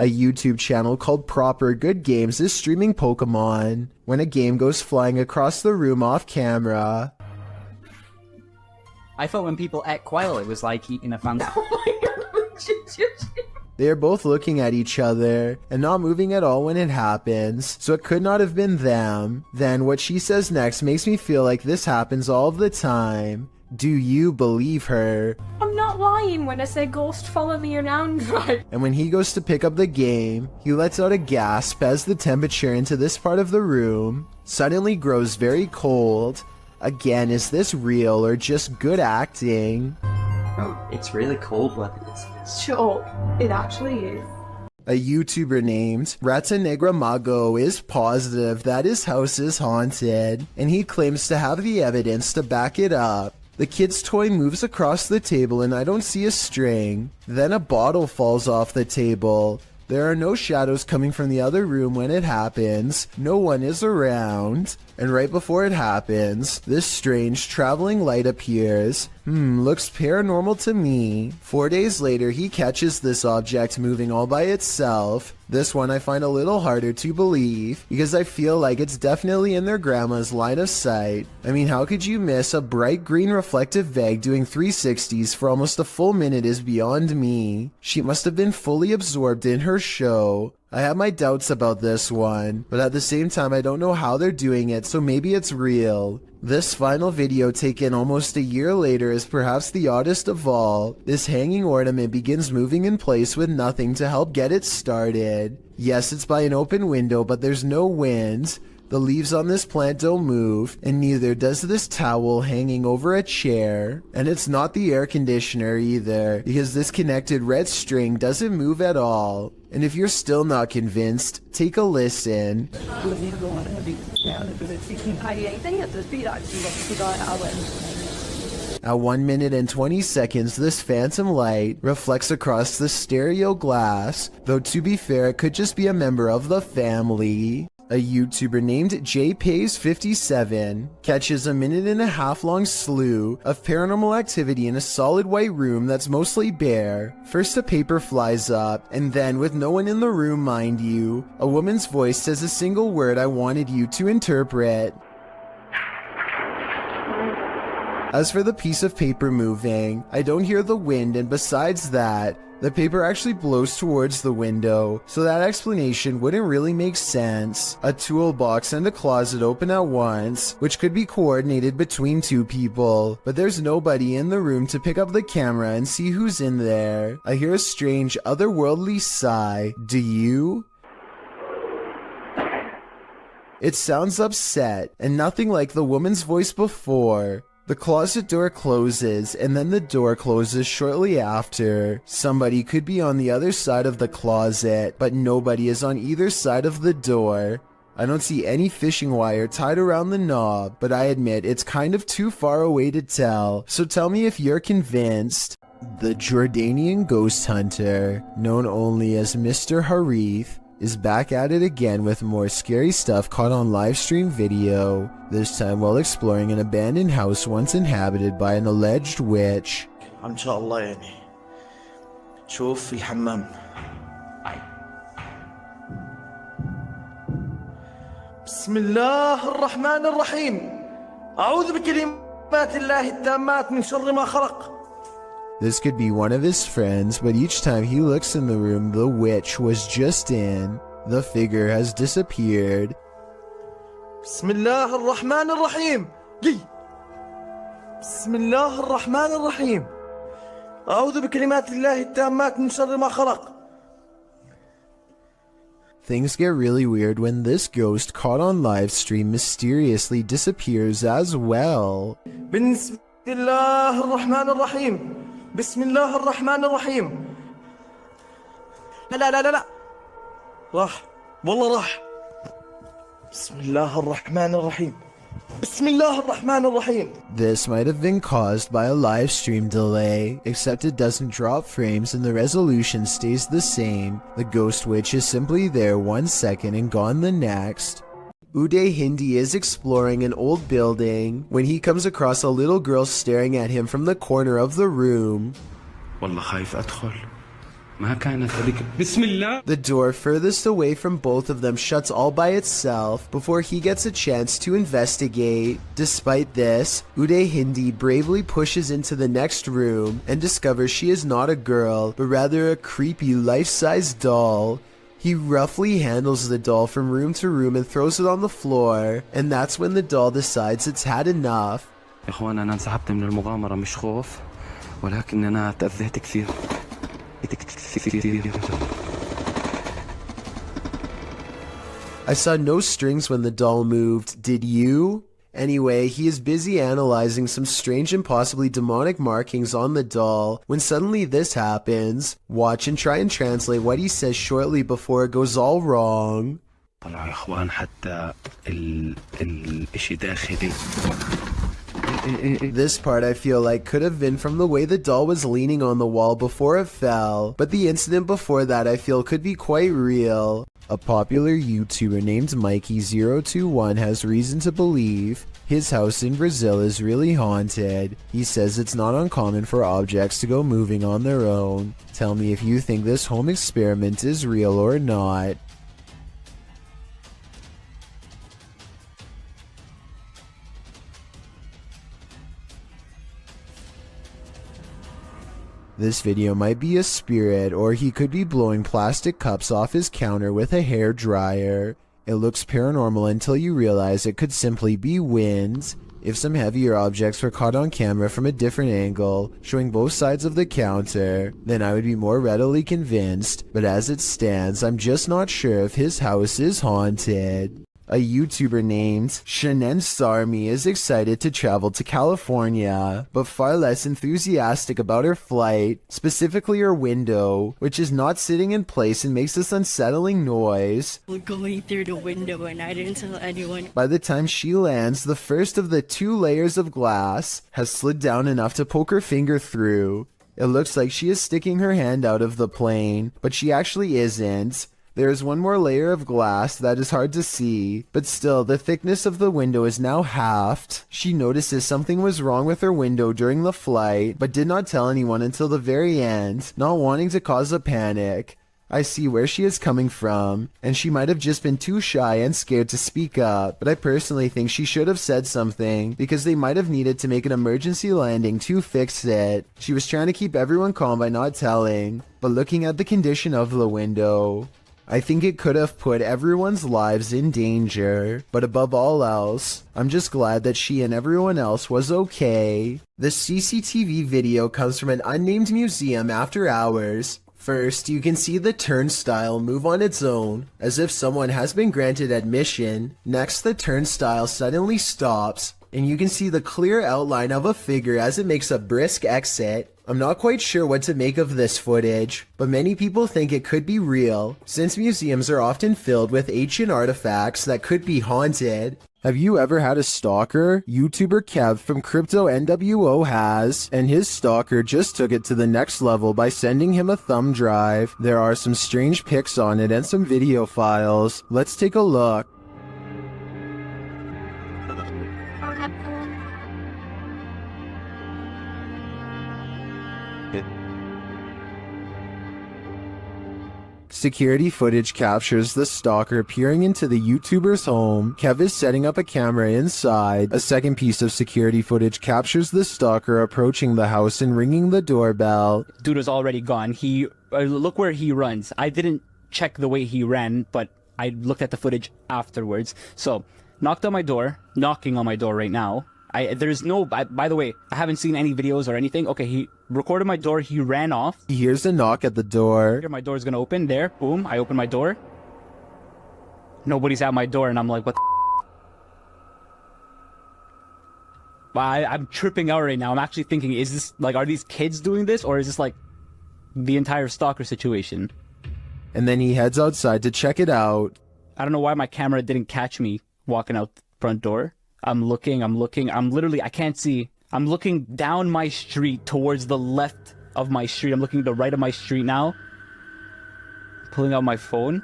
A YouTube channel called Proper Good Games is streaming Pokemon when a game goes flying across the room off camera. I thought when people ate quail, it was like eating a fancy. Oh my god. They are both looking at each other and not moving at all when it happens, so it could not have been them. Then what she says next makes me feel like this happens all the time. Do you believe her? I'm not lying when I say ghost follow me around, right? And when he goes to pick up the game, he lets out a gasp as the temperature into this part of the room suddenly grows very cold. Again, is this real or just good acting? Oh, it's really cold weather, isn't it? Sure, it actually is. A YouTuber named Rata Negra Mago is positive that his house is haunted, and he claims to have the evidence to back it up. The kid's toy moves across the table and I don't see a string. Then a bottle falls off the table. There are no shadows coming from the other room when it happens. No one is around. And right before it happens, this strange traveling light appears. Looks paranormal to me. 4 days later, he catches this object moving all by itself. This one I find a little harder to believe, because I feel like it's definitely in their grandma's line of sight. I mean, how could you miss a bright green reflective veg doing 360s for almost a full minute is beyond me. She must have been fully absorbed in her show. I have my doubts about this one, but at the same time I don't know how they're doing it, so maybe it's real. This final video taken almost a year later is perhaps the oddest of all. This hanging ornament begins moving in place with nothing to help get it started. Yes, it's by an open window, but there's no wind. The leaves on this plant don't move, and neither does this towel hanging over a chair. And it's not the air conditioner either, because this connected red string doesn't move at all. And if you're still not convinced, take a listen. At 1 minute and 20 seconds, this phantom light reflects across the stereo glass, though to be fair, it could just be a member of the family. A YouTuber named JPays57 catches a 1.5 minute long slew of paranormal activity in a solid white room that's mostly bare. First a paper flies up, and then, with no one in the room mind you, a woman's voice says a single word I wanted you to interpret. As for the piece of paper moving, I don't hear the wind, and besides that, the paper actually blows towards the window, so that explanation wouldn't really make sense. A toolbox and a closet open at once, which could be coordinated between two people, but there's nobody in the room to pick up the camera and see who's in there. I hear a strange, otherworldly sigh. Do you? It sounds upset, and nothing like the woman's voice before. The closet door closes, and then the door closes shortly after. Somebody could be on the other side of the closet, but nobody is on either side of the door. I don't see any fishing wire tied around the knob, but I admit it's kind of too far away to tell, so tell me if you're convinced. The Jordanian ghost hunter, known only as Mr. Harith, is back at it again with more scary stuff caught on live stream video, this time while exploring an abandoned house once inhabited by an alleged witch. ان شاء الله يعني شوف في الحمام. بسم الله الرحمن الرحيم أعوذ بكلمات الله التامات من شر ما خلق. This could be one of his friends, but each time he looks in the room the witch was just in, the figure has disappeared. بسم الله الرحمن الرحيم. بسم الله الرحمن الرحيم أعوذ بكلمات الله التامات من شر ما خلق. Things get really weird when this ghost caught on live stream mysteriously disappears as well. بسم الله الرحمن الرحيم. بسم الله الرحمن الرحيم. لا لا لا لا لا راح والله راح. بسم الله الرحمن الرحيم. بسم الله الرحمن الرحيم. This might have been caused by a live stream delay, except it doesn't drop frames and the resolution stays the same. The ghost witch is simply there 1 second and gone the next. Uday Hindi is exploring an old building when he comes across a little girl staring at him from the corner of the room. والله خايف أدخل ما كانت هذيك بسم الله. The door furthest away from both of them shuts all by itself before he gets a chance to investigate. Despite this, Uday Hindi bravely pushes into the next room and discovers she is not a girl, but rather a creepy life-size doll. He roughly handles the doll from room to room and throws it on the floor, and that's when the doll decides it's had enough. يا اخوان انا انسحبت من المغامرة مش خوف ولكن انا تأذيت كثير. I saw no strings when the doll moved, did you? Anyway, he is busy analyzing some strange and possibly demonic markings on the doll when suddenly this happens. Watch and try and translate what he says shortly before it goes all wrong. طلعوا يا اخوان حتى الاشي داخلي. This part I feel like could have been from the way the doll was leaning on the wall before it fell, but the incident before that I feel could be quite real. A popular YouTuber named Mikey021 has reason to believe his house in Brazil is really haunted. He says it's not uncommon for objects to go moving on their own. Tell me if you think this home experiment is real or not. This video might be a spirit, or he could be blowing plastic cups off his counter with a hair dryer. It looks paranormal until you realize it could simply be wind. If some heavier objects were caught on camera from a different angle, showing both sides of the counter, then I would be more readily convinced, but as it stands, I'm just not sure if his house is haunted. A YouTuber named Shanen Sarmi is excited to travel to California, but far less enthusiastic about her flight, specifically her window, which is not sitting in place and makes this unsettling noise. Going through the window and I didn't tell anyone. By the time she lands, the first of the 2 layers of glass has slid down enough to poke her finger through. It looks like she is sticking her hand out of the plane, but she actually isn't. There is one more layer of glass that is hard to see, but still the thickness of the window is now halved. She notices something was wrong with her window during the flight, but did not tell anyone until the very end, not wanting to cause a panic. I see where she is coming from, and she might have just been too shy and scared to speak up, but I personally think she should have said something, because they might have needed to make an emergency landing to fix it. She was trying to keep everyone calm by not telling, but looking at the condition of the window, I think it could have put everyone's lives in danger, but above all else, I'm just glad that she and everyone else was okay. The CCTV video comes from an unnamed museum after hours. First, you can see the turnstile move on its own, as if someone has been granted admission. Next, the turnstile suddenly stops, and you can see the clear outline of a figure as it makes a brisk exit. I'm not quite sure what to make of this footage, but many people think it could be real, since museums are often filled with ancient artifacts that could be haunted. Have you ever had a stalker? YouTuber Kev from Crypto NWO has, and his stalker just took it to the next level by sending him a thumb drive. There are some strange pics on it and some video files. Let's take a look. Security footage captures the stalker peering into the YouTuber's home. Kev is setting up a camera inside. A second piece of security footage captures the stalker approaching the house and ringing the doorbell. Dude was already gone. He look where he runs. I didn't check the way he ran, but I looked at the footage afterwards. So, knocking on my door right now. There's no, by the way, I haven't seen any videos or anything. Okay, he recorded my door, he ran off. He hears a knock at the door. My door's gonna open, there, boom, I open my door. Nobody's at my door, and I'm like, what the I'm tripping out right now. I'm actually thinking, is this, like, are these kids doing this, or is this, like, the entire stalker situation? And then he heads outside to check it out. I don't know why my camera didn't catch me walking out the front door. I'm looking, I'm literally, I can't see. I'm looking down my street towards the left of my street. I'm looking to the right of my street now. Pulling out my phone.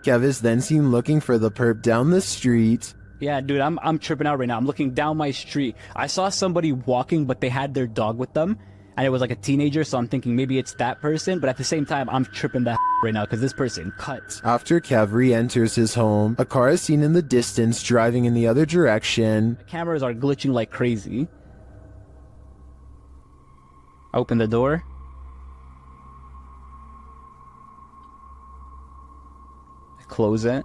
Kev is then seen looking for the perp down the street. Yeah, dude, I'm tripping out right now. I'm looking down my street. I saw somebody walking, but they had their dog with them. and it was like a teenager, so I'm thinking maybe it's that person, but at the same time, I'm tripping that right now because this person cut. After Kev re-enters his home, a car is seen in the distance driving in the other direction. The cameras are glitching like crazy. Open the door. Close it.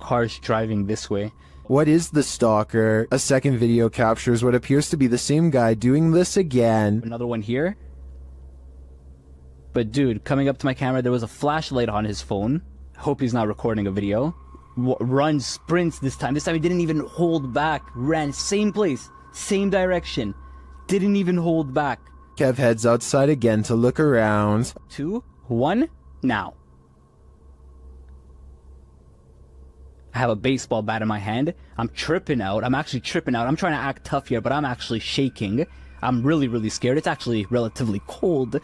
Car's driving this way. What is the Stalker? A second video captures what appears to be the same guy doing this again. Another one here. But dude, coming up to my camera, there was a flashlight on his phone. Hope he's not recording a video. Runs, sprints this time. This time he didn't even hold back. Ran, same place, same direction. Didn't even hold back. Kev heads outside again to look around. 2, 1, now. I have a baseball bat in my hand. I'm tripping out. I'm actually tripping out. I'm trying to act tough here, but I'm actually shaking. I'm really, really scared. It's actually relatively cold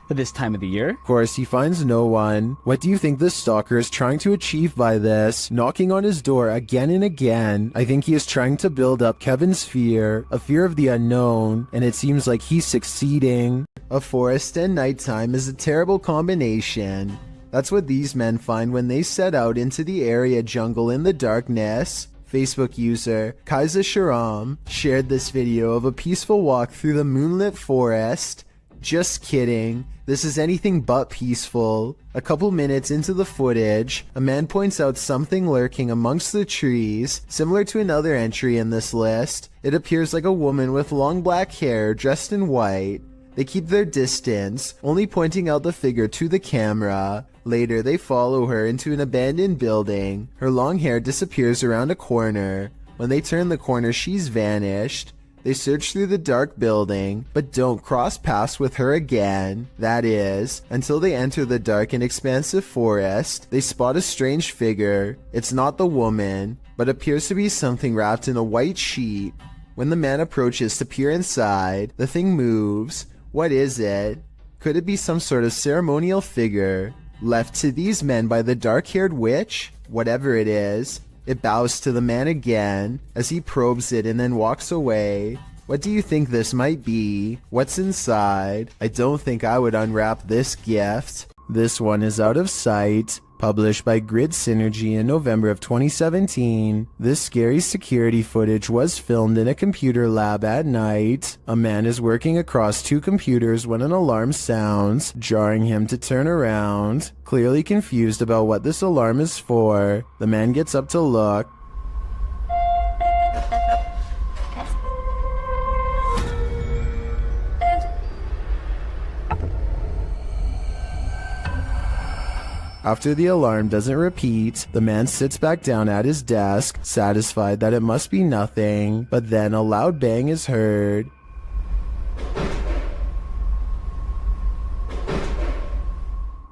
at this time of the year. Of course, he finds no one. What do you think this Stalker is trying to achieve by this? Knocking on his door again and again. I think he is trying to build up Kevin's fear, a fear of the unknown, and it seems like he's succeeding. A forest and nighttime is a terrible combination. That's what these men find when they set out into the area jungle in the darkness. Facebook user Kaiser Sharam shared this video of a peaceful walk through the moonlit forest. Just kidding, this is anything but peaceful. A couple minutes into the footage, a man points out something lurking amongst the trees, similar to another entry in this list. It appears like a woman with long black hair dressed in white. They keep their distance, only pointing out the figure to the camera. Later, they follow her into an abandoned building. Her long hair disappears around a corner. When they turn the corner, she's vanished. They search through the dark building, but don't cross paths with her again. That is, until they enter the dark and expansive forest. They spot a strange figure. It's not the woman, but appears to be something wrapped in a white sheet. When the man approaches to peer inside, the thing moves. What is it? Could it be some sort of ceremonial figure left to these men by the dark-haired witch? Whatever it is, it bows to the man again as he probes it and then walks away. What do you think this might be? What's inside? I don't think I would unwrap this gift. This one is Out of Sight, published by Grid Synergy in November of 2017. This scary security footage was filmed in a computer lab at night. A man is working across two computers when an alarm sounds, jarring him to turn around. Clearly confused about what this alarm is for, the man gets up to look. After the alarm doesn't repeat, the man sits back down at his desk, satisfied that it must be nothing, but then a loud bang is heard.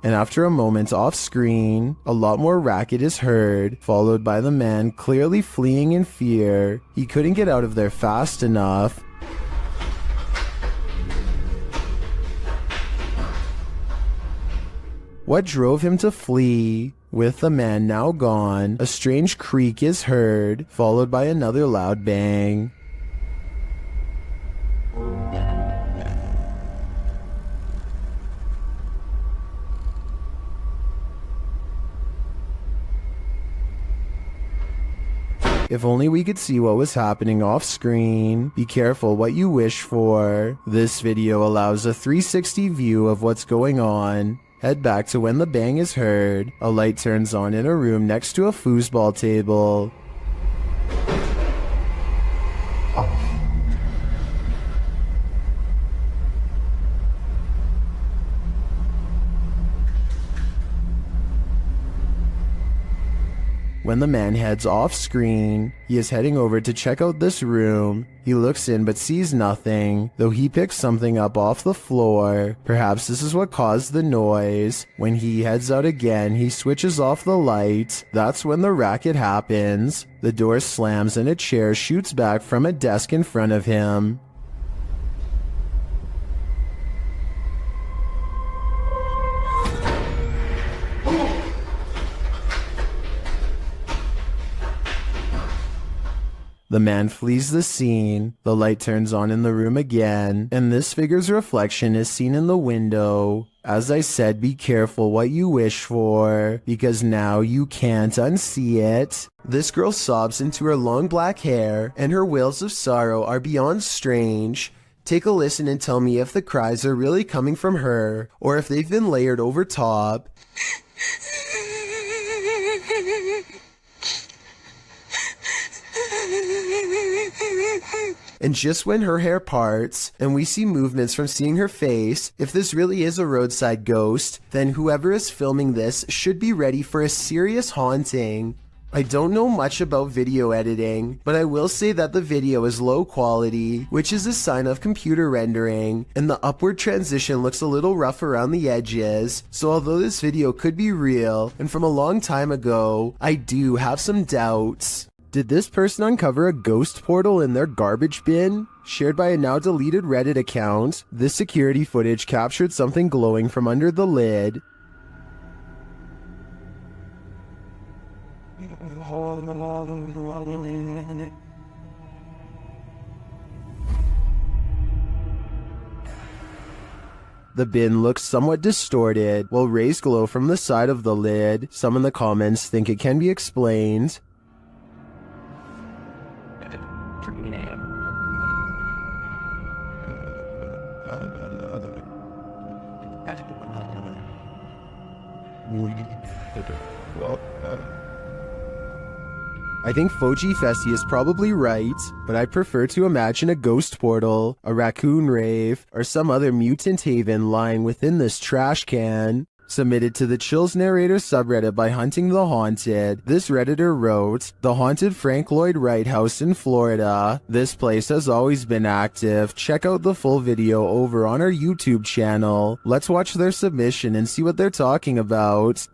And after a moment off screen, a lot more racket is heard, followed by the man clearly fleeing in fear. He couldn't get out of there fast enough. What drove him to flee? With the man now gone, a strange creak is heard, followed by another loud bang. If only we could see what was happening off screen. Be careful what you wish for. This video allows a 360 view of what's going on. Head back to when the bang is heard. A light turns on in a room next to a foosball table. When the man heads off screen, he is heading over to check out this room. He looks in but sees nothing, though he picks something up off the floor. Perhaps this is what caused the noise. When he heads out again, he switches off the light. That's when the racket happens. The door slams and a chair shoots back from a desk in front of him. The man flees the scene, the light turns on in the room again, and this figure's reflection is seen in the window. As I said, be careful what you wish for, because now you can't unsee it. This girl sobs into her long black hair, and her wails of sorrow are beyond strange. Take a listen and tell me if the cries are really coming from her, or if they've been layered over top. And just when her hair parts, and we see movements from seeing her face, if this really is a roadside ghost, then whoever is filming this should be ready for a serious haunting. I don't know much about video editing, but I will say that the video is low quality, which is a sign of computer rendering, and the upward transition looks a little rough around the edges, so although this video could be real, and from a long time ago, I do have some doubts. Did this person uncover a ghost portal in their garbage bin? Shared by a now deleted Reddit account, this security footage captured something glowing from under the lid. The bin looks somewhat distorted, while rays glow from the side of the lid. Some in the comments think it can be explained. I think Foji Festi is probably right, but I prefer to imagine a ghost portal, a raccoon rave, or some other mutant haven lying within this trash can. Submitted to the Chills Narrator subreddit by Hunting the Haunted, this redditor wrote, "The haunted Frank Lloyd Wright house in Florida. This place has always been active. Check out the full video over on our YouTube channel. Let's watch their submission and see what they're talking about."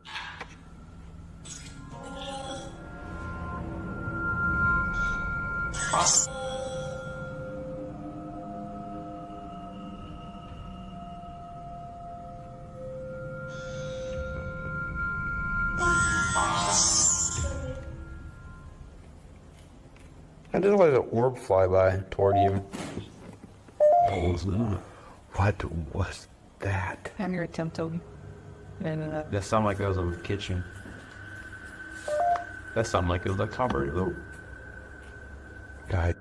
I just let an orb fly by toward you. What was that? I'm your attempt to. That sounded like it was in the kitchen. That sounded like it was a cupboard though. Guys,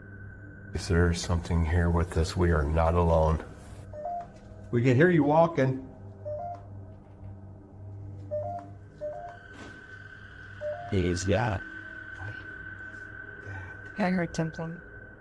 is there something here with us? We are not alone. We can hear you walking. Yeah. I'm your attempt to.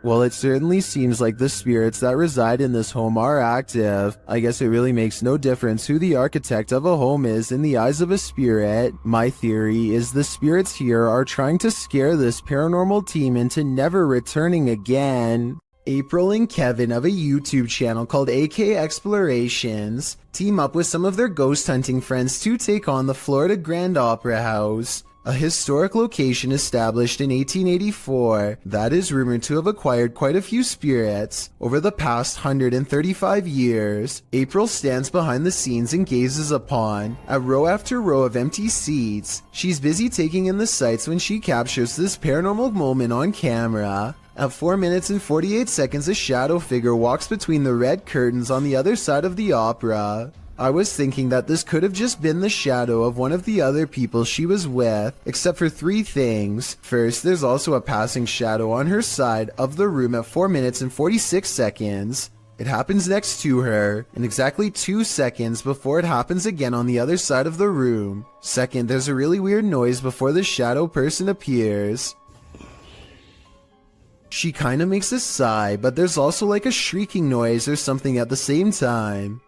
Well, it certainly seems like the spirits that reside in this home are active. I guess it really makes no difference who the architect of a home is in the eyes of a spirit. My theory is the spirits here are trying to scare this paranormal team into never returning again. April and Kevin of a YouTube channel called AK Explorations team up with some of their ghost hunting friends to take on the Florida Grand Opera House, a historic location established in 1884 that is rumored to have acquired quite a few spirits over the past 135 years. April stands behind the scenes and gazes upon a row after row of empty seats. She's busy taking in the sights when she captures this paranormal moment on camera. At 4 minutes and 48 seconds, a shadow figure walks between the red curtains on the other side of the opera. I was thinking that this could have just been the shadow of one of the other people she was with, except for 3 things. First, there's also a passing shadow on her side of the room at 4 minutes and 46 seconds. It happens next to her, and exactly 2 seconds before it happens again on the other side of the room. Second, there's a really weird noise before the shadow person appears. She kinda makes a sigh, but there's also like a shrieking noise or something at the same time.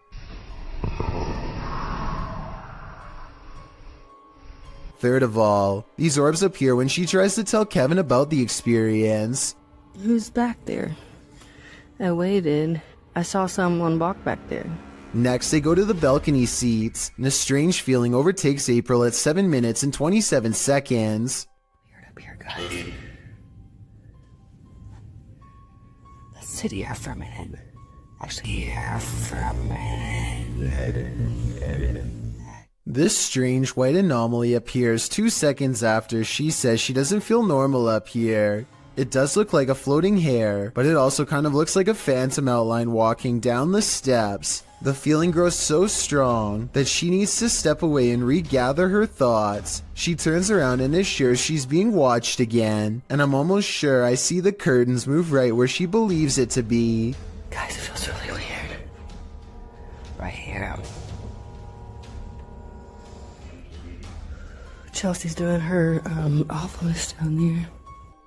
Third of all, these orbs appear when she tries to tell Kevin about the experience. Who's back there? I waited. I saw someone walk back there. Next, they go to the balcony seats, and a strange feeling overtakes April at 7 minutes and 27 seconds. Weird up here, guys. Let's sit here for a minute. Actually, here for a minute. This strange white anomaly appears 2 seconds after she says she doesn't feel normal up here. It does look like a floating hair, but it also kind of looks like a phantom outline walking down the steps. The feeling grows so strong that she needs to step away and regather her thoughts. She turns around and is sure she's being watched again, and I'm almost sure I see the curtains move right where she believes it to be. Guys, it feels really weird. Right here. Chelsea's doing her awfulness down there.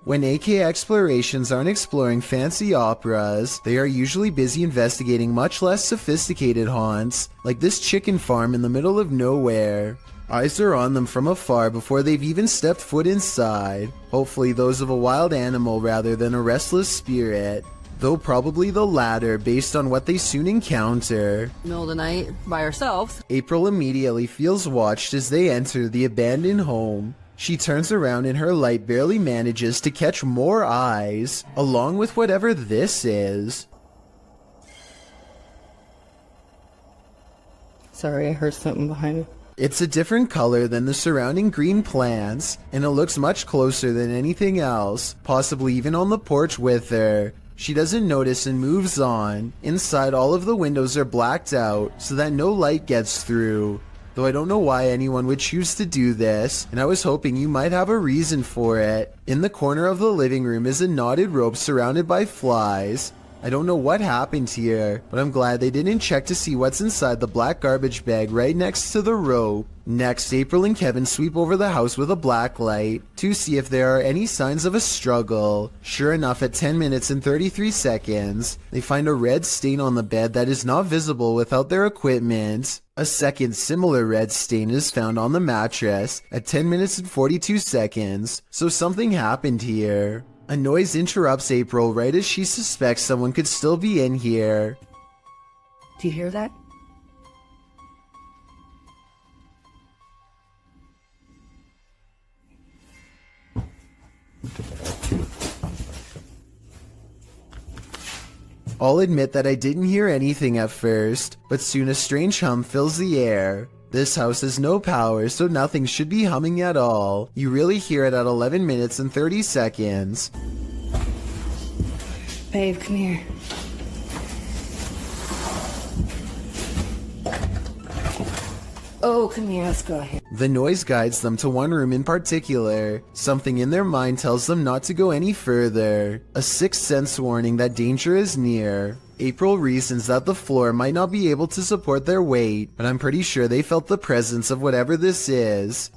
When AK Explorations aren't exploring fancy operas, they are usually busy investigating much less sophisticated haunts, like this chicken farm in the middle of nowhere. Eyes are on them from afar before they've even stepped foot inside, hopefully those of a wild animal rather than a restless spirit, though probably the latter based on what they soon encounter. Middle of the night, by ourselves. April immediately feels watched as they enter the abandoned home. She turns around and her light barely manages to catch more eyes, along with whatever this is. Sorry, I heard something behind me. It's a different color than the surrounding green plants, and it looks much closer than anything else, possibly even on the porch with her. She doesn't notice and moves on. Inside, all of the windows are blacked out so that no light gets through. Though I don't know why anyone would choose to do this, and I was hoping you might have a reason for it. In the corner of the living room is a knotted rope surrounded by flies. I don't know what happened here, but I'm glad they didn't check to see what's inside the black garbage bag right next to the rope. Next, April and Kevin sweep over the house with a black light to see if there are any signs of a struggle. Sure enough, at 10 minutes and 33 seconds, they find a red stain on the bed that is not visible without their equipment. A second similar red stain is found on the mattress at 10 minutes and 42 seconds, so something happened here. A noise interrupts April right as she suspects someone could still be in here. Do you hear that? I'll admit that I didn't hear anything at first, but soon a strange hum fills the air. This house has no power, so nothing should be humming at all. You really hear it at 11 minutes and 30 seconds. Babe, come here. Oh, come here, let's go ahead. The noise guides them to one room in particular. Something in their mind tells them not to go any further. A sixth sense warning that danger is near. April reasons that the floor might not be able to support their weight, but I'm pretty sure they felt the presence of whatever this is.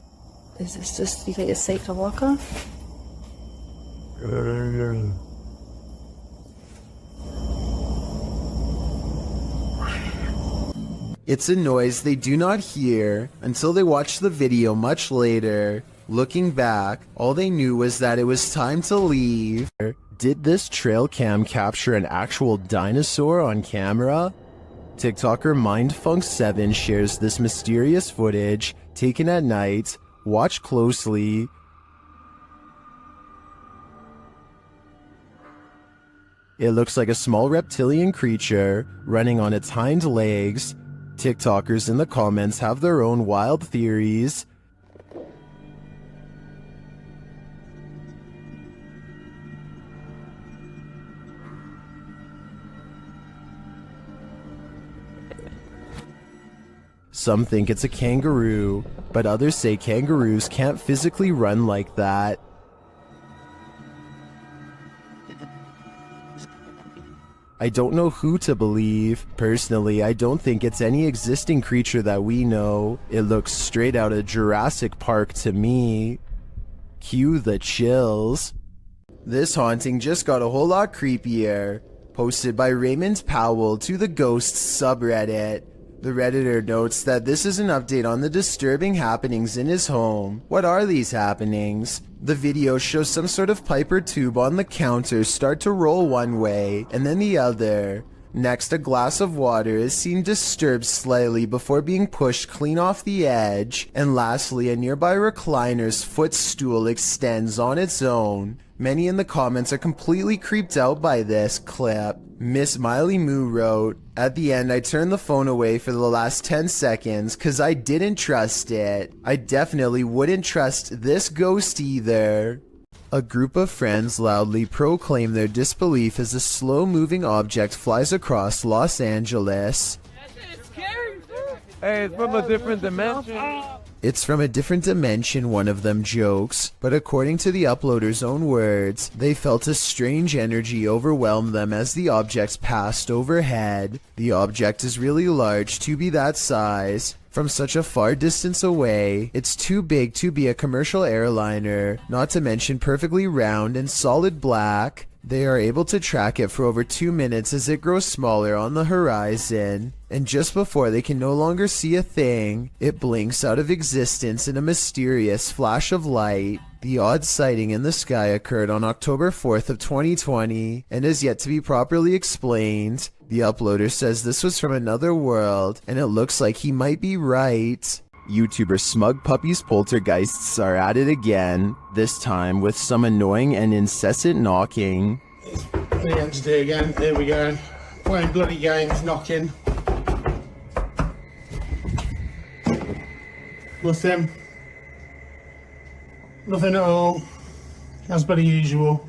Is this just, you think it's safe to walk on? It's a noise they do not hear until they watch the video much later. Looking back, all they knew was that it was time to leave. Did this trail cam capture an actual dinosaur on camera? TikToker MindFunk7 shares this mysterious footage taken at night. Watch closely. It looks like a small reptilian creature running on its hind legs. TikTokers in the comments have their own wild theories. Some think it's a kangaroo, but others say kangaroos can't physically run like that. I don't know who to believe. Personally, I don't think it's any existing creature that we know. It looks straight out of Jurassic Park to me. Cue the chills. This haunting just got a whole lot creepier. Posted by Raymond Powell to the Ghosts subreddit. The Redditor notes that this is an update on the disturbing happenings in his home. What are these happenings? The video shows some sort of pipe or tube on the counter start to roll one way and then the other. Next, a glass of water is seen disturbed slightly before being pushed clean off the edge. And lastly, a nearby recliner's footstool extends on its own. Many in the comments are completely creeped out by this clip. Miss Miley Moo wrote, "At the end I turned the phone away for the last 10 seconds cause I didn't trust it. I definitely wouldn't trust this ghost either." A group of friends loudly proclaim their disbelief as a slow-moving object flies across Los Angeles. Hey, it's from a different dimension. It's from a different dimension, one of them jokes, but according to the uploader's own words, they felt a strange energy overwhelm them as the object passed overhead. The object is really large to be that size. From such a far distance away, it's too big to be a commercial airliner, not to mention perfectly round and solid black. They are able to track it for over 2 minutes as it grows smaller on the horizon, and just before they can no longer see a thing, it blinks out of existence in a mysterious flash of light. The odd sighting in the sky occurred on October 4th of 2020 and is yet to be properly explained. The uploader says this was from another world, and it looks like he might be right. YouTuber Smug Puppy's poltergeists are at it again, this time with some annoying and incessant knocking. Wednesday again, there we go. Playing bloody games, knocking. Nothing. Nothing at all. As per usual.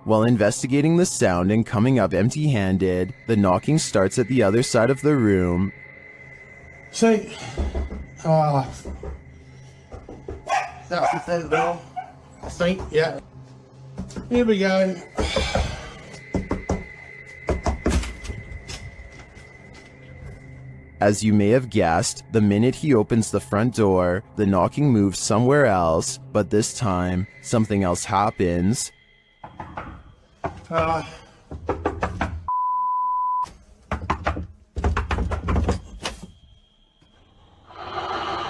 While investigating the sound and coming up empty-handed, the knocking starts at the other side of the room. See, that's the third door, I think, yeah. Here we go. As you may have guessed, the minute he opens the front door, the knocking moves somewhere else, but this time, something else happens.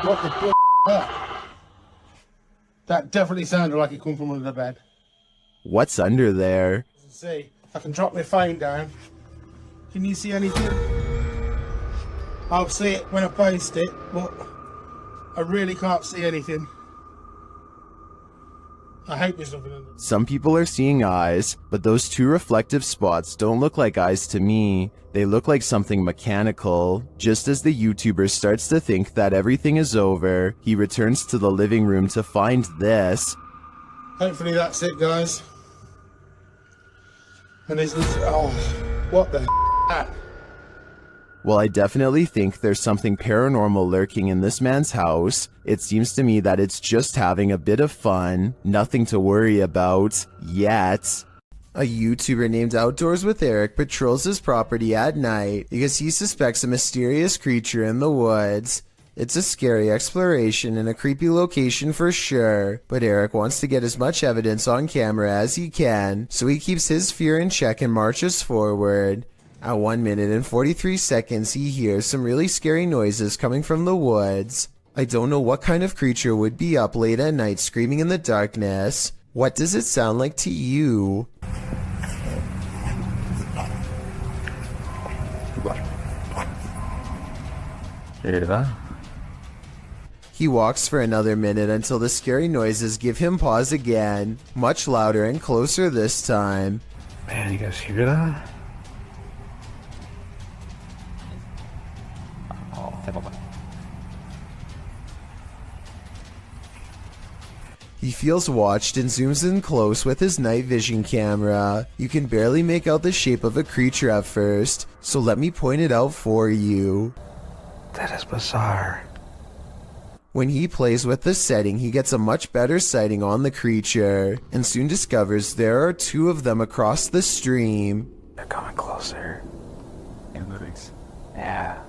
What the f*** that? That definitely sounded like it come from under the bed. What's under there? See, I can drop my phone down. Can you see anything? I'll see it when I post it, but I really can't see anything. I hope there's nothing under. Some people are seeing eyes, but those two reflective spots don't look like eyes to me. They look like something mechanical. Just as the YouTuber starts to think that everything is over, he returns to the living room to find this. Hopefully that's it, guys. And there's this, oh, what the f***? Well, I definitely think there's something paranormal lurking in this man's house. It seems to me that it's just having a bit of fun, nothing to worry about, yet. A YouTuber named Outdoors with Eric patrols his property at night because he suspects a mysterious creature in the woods. It's a scary exploration and a creepy location for sure, but Eric wants to get as much evidence on camera as he can, so he keeps his fear in check and marches forward. At 1 minute and 43 seconds, he hears some really scary noises coming from the woods. I don't know what kind of creature would be up late at night screaming in the darkness. What does it sound like to you? Hear that? He walks for another minute until the scary noises give him pause again, much louder and closer this time. Man, you guys hear that? He feels watched and zooms in close with his night vision camera. You can barely make out the shape of a creature at first, so let me point it out for you. That is bizarre. When he plays with the setting, he gets a much better sighting on the creature, and soon discovers there are two of them across the stream. They're coming closer. Analytics. Yeah.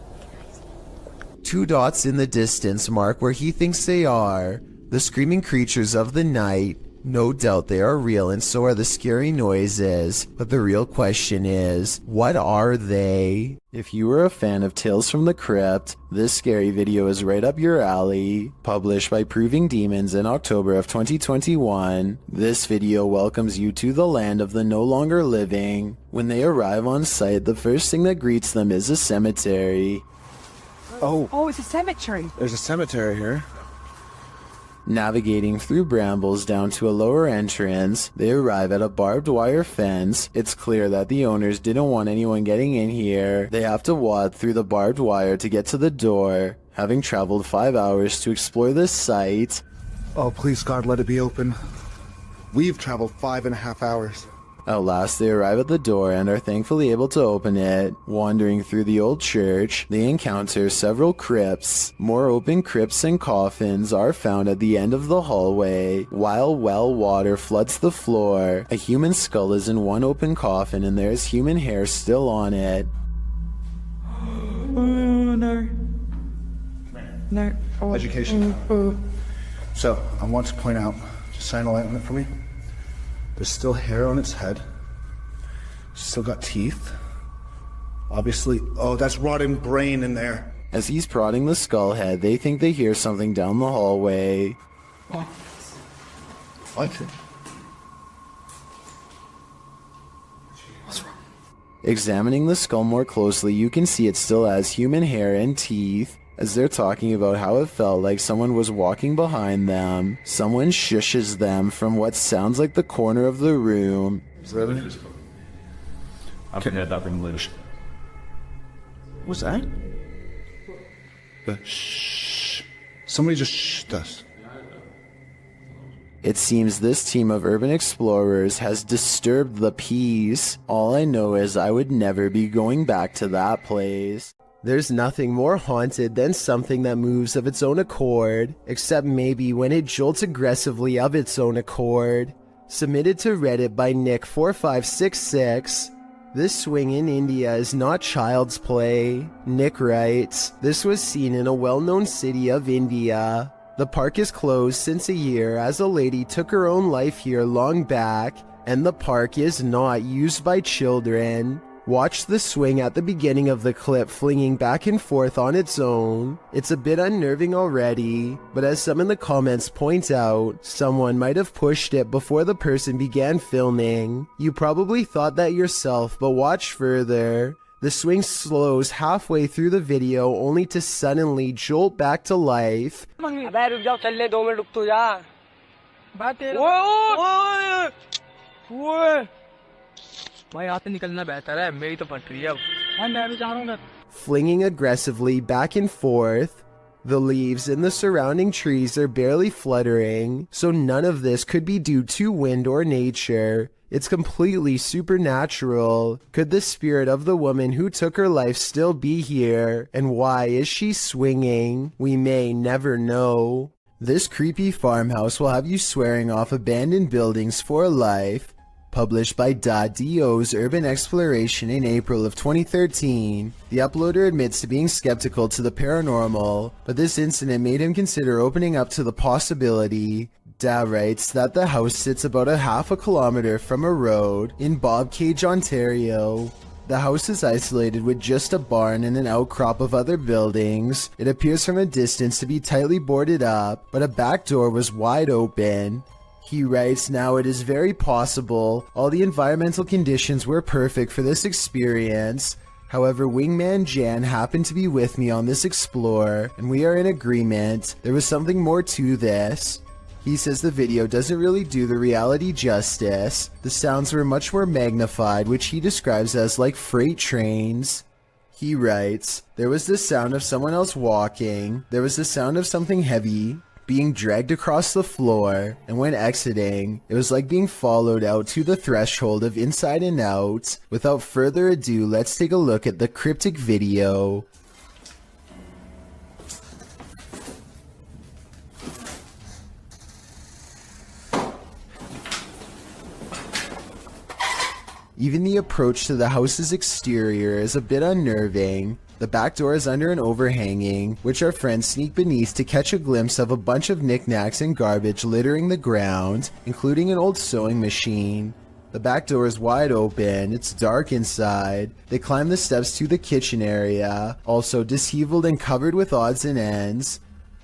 2 dots in the distance mark where he thinks they are. The screaming creatures of the night. No doubt they are real and so are the scary noises, but the real question is, what are they? If you were a fan of Tales from the Crypt, this scary video is right up your alley. Published by Proving Demons in October of 2021, this video welcomes you to the land of the no longer living. When they arrive on site, the first thing that greets them is a cemetery. Oh, it's a cemetery. There's a cemetery here. Navigating through brambles down to a lower entrance, they arrive at a barbed wire fence. It's clear that the owners didn't want anyone getting in here. They have to wade through the barbed wire to get to the door. Having traveled 5 hours to explore this site. Oh, please, God, let it be open. We've traveled 5.5 hours. At last they arrive at the door and are thankfully able to open it. Wandering through the old church, they encounter several crypts. More open crypts and coffins are found at the end of the hallway, while well water floods the floor. A human skull is in one open coffin and there is human hair still on it. No. Education. So, I want to point out, just shine a light on it for me. There's still hair on its head. Still got teeth. Obviously, oh, that's rotting brain in there. As he's prodding the skull head, they think they hear something down the hallway. What? What's wrong? Examining the skull more closely, you can see it still has human hair and teeth. As they're talking about how it felt like someone was walking behind them, someone shushes them from what sounds like the corner of the room. Is that it? I've heard that ring later. What's that? The shh. Somebody just shh us. It seems this team of urban explorers has disturbed the peace. All I know is I would never be going back to that place. There's nothing more haunted than something that moves of its own accord, except maybe when it jolts aggressively of its own accord. Submitted to Reddit by Nick4566. This swing in India is not child's play. Nick writes, this was seen in a well-known city of India. The park is closed since a year as a lady took her own life here long back, and the park is not used by children. Watch the swing at the beginning of the clip flinging back and forth on its own. It's a bit unnerving already, but as some in the comments point out, someone might have pushed it before the person began filming. You probably thought that yourself, but watch further. The swing slows halfway through the video only to suddenly jolt back to life. Flinging aggressively back and forth. The leaves in the surrounding trees are barely fluttering, so none of this could be due to wind or nature. It's completely supernatural. Could the spirit of the woman who took her life still be here? And why is she swinging? We may never know. This creepy farmhouse will have you swearing off abandoned buildings for life. Published by .do's Urban Exploration in April of 2013, the uploader admits to being skeptical to the paranormal, but this incident made him consider opening up to the possibility. Da writes that the house sits about a half a kilometer from a road in Bobcage, Ontario. The house is isolated with just a barn and an outcrop of other buildings. It appears from a distance to be tightly boarded up, but a back door was wide open. He writes, now it is very possible all the environmental conditions were perfect for this experience. However, Wingman Jan happened to be with me on this explore, and we are in agreement. There was something more to this. He says the video doesn't really do the reality justice. The sounds were much more magnified, which he describes as like freight trains. He writes, there was the sound of someone else walking. There was the sound of something heavy being dragged across the floor, and when exiting, it was like being followed out to the threshold of Inside and Out. Without further ado, let's take a look at the cryptic video. Even the approach to the house's exterior is a bit unnerving. The back door is under an overhanging, which our friends sneak beneath to catch a glimpse of a bunch of knickknacks and garbage littering the ground, including an old sewing machine. The back door is wide open, it's dark inside. They climb the steps to the kitchen area, also disheveled and covered with odds and ends.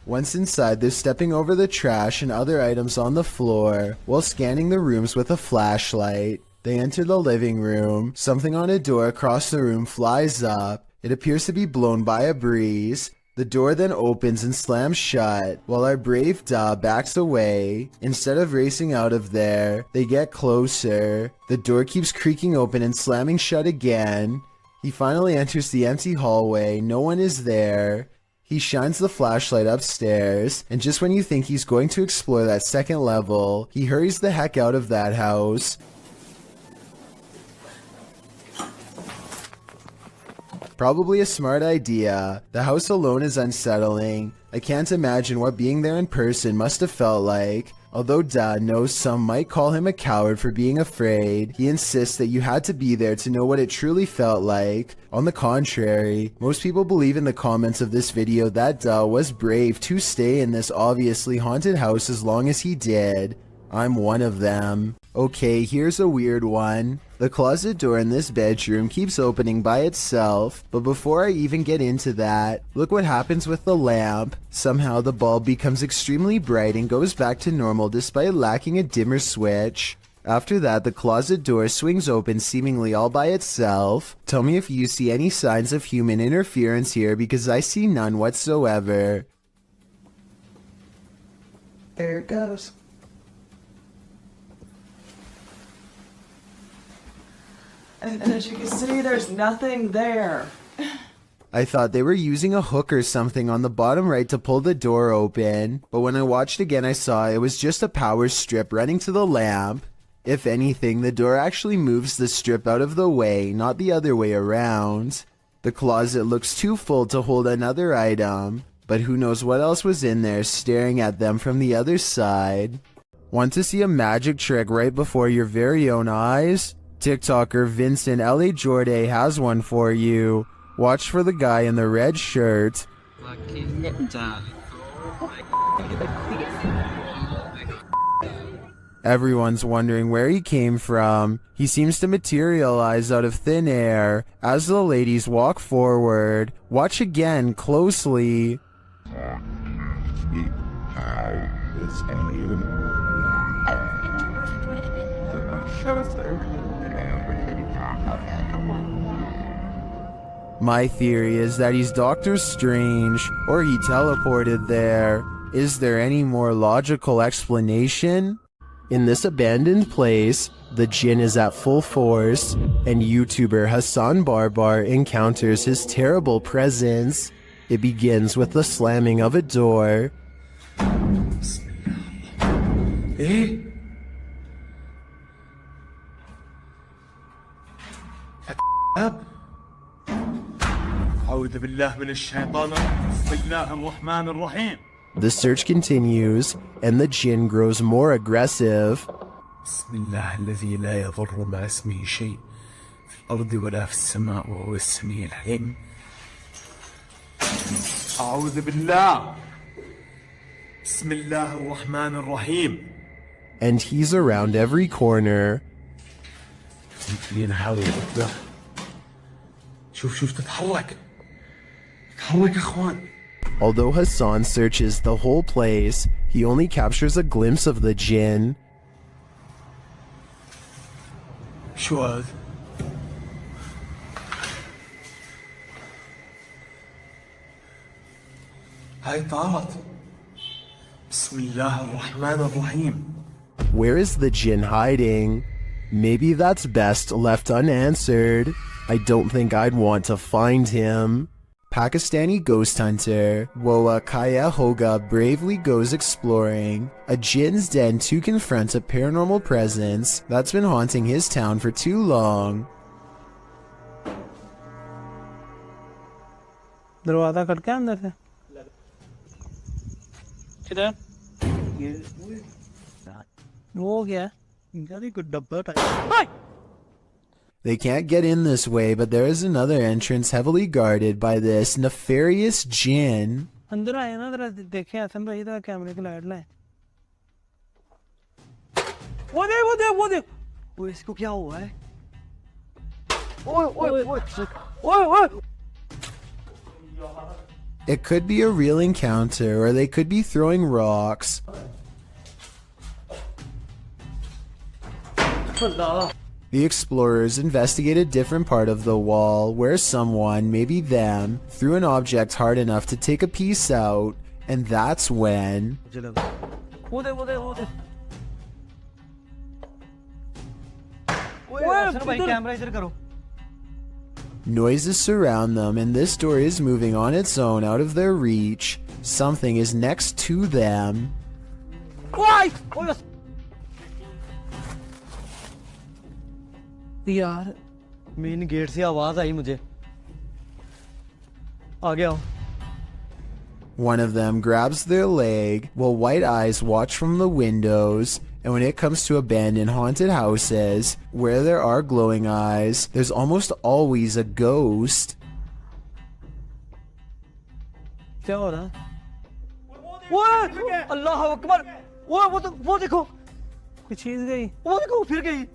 Once inside, they're stepping over the trash and other items on the floor, while scanning the rooms with a flashlight. They enter the living room. Something on a door across the room flies up. It appears to be blown by a breeze. The door then opens and slams shut, while our brave Da backs away. Instead of racing out of there, they get closer. The door keeps creaking open and slamming shut again. He finally enters the empty hallway. No one is there. He shines the flashlight upstairs, and just when you think he's going to explore that second level, he hurries the heck out of that house. Probably a smart idea. The house alone is unsettling. I can't imagine what being there in person must have felt like. Although Dad knows some might call him a coward for being afraid, he insists that you had to be there to know what it truly felt like. On the contrary, most people believe in the comments of this video that Dad was brave to stay in this obviously haunted house as long as he did. I'm one of them. Okay, here's a weird one. The closet door in this bedroom keeps opening by itself, but before I even get into that, look what happens with the lamp. Somehow the bulb becomes extremely bright and goes back to normal despite lacking a dimmer switch. After that, the closet door swings open seemingly all by itself. Tell me if you see any signs of human interference here, because I see none whatsoever. There it goes. And as you can see, there's nothing there. I thought they were using a hook or something on the bottom right to pull the door open, but when I watched again I saw it was just a power strip running to the lamp. If anything, the door actually moves the strip out of the way, not the other way around. The closet looks too full to hold another item, but who knows what else was in there staring at them from the other side. Want to see a magic trick right before your very own eyes? TikToker Vincent L.A. Jordan has one for you. Watch for the guy in the red shirt. Everyone's wondering where he came from. He seems to materialize out of thin air as the ladies walk forward. Watch again closely. My theory is that he's Doctor Strange, or he teleported there. Is there any more logical explanation? In this abandoned place, the jinn is at full force, and YouTuber Hassan Barbar encounters his terrible presence. It begins with the slamming of a door. أعوذ بالله من الشيطان بسم الله الرحمن الرحيم. The search continues, and the jinn grows more aggressive. بسم الله الذي لا يضر مع اسمه شيء في الأرض ولا في السماء وهو السميع العليم. أعوذ بالله بسم الله الرحمن الرحيم. And he's around every corner. شوف تتحرك يا اخوان. Although Hassan searches the whole place, he only captures a glimpse of the jinn. شو هذا؟ هاي طارت. بسم الله الرحمن الرحيم. Where is the jinn hiding? Maybe that's best left unanswered. I don't think I'd want to find him. Pakistani ghost hunter Woa Kaya Hoga bravely goes exploring a jinn's den to confront a paranormal presence that's been haunting his town for too long. दरवाजा खटका अंदर से किधर वो क्या इनका कुछ डब्बा type They can't get in this way, but there is another entrance heavily guarded by this nefarious jinn. अंदर आए ना जरा देखें हसन भाई इधर कैमरे की लाइट लाए वो देख वो इसको क्या हुआ है ओए It could be a real encounter, or they could be throwing rocks. The explorers investigate a different part of the wall where someone, maybe them, threw an object hard enough to take a piece out, and that's when... Noises surround them, and this door is moving on its own out of their reach. Something is next to them. यार main gate से आवाज आई मुझे आ गया One of them grabs their leg while white eyes watch from the windows. And when it comes to abandoned haunted houses, where there are glowing eyes, there's almost always a ghost. क्या हो रहा है वो अल्लाह अकबर वो देखो कोई चीज गई वो देखो फिर गई.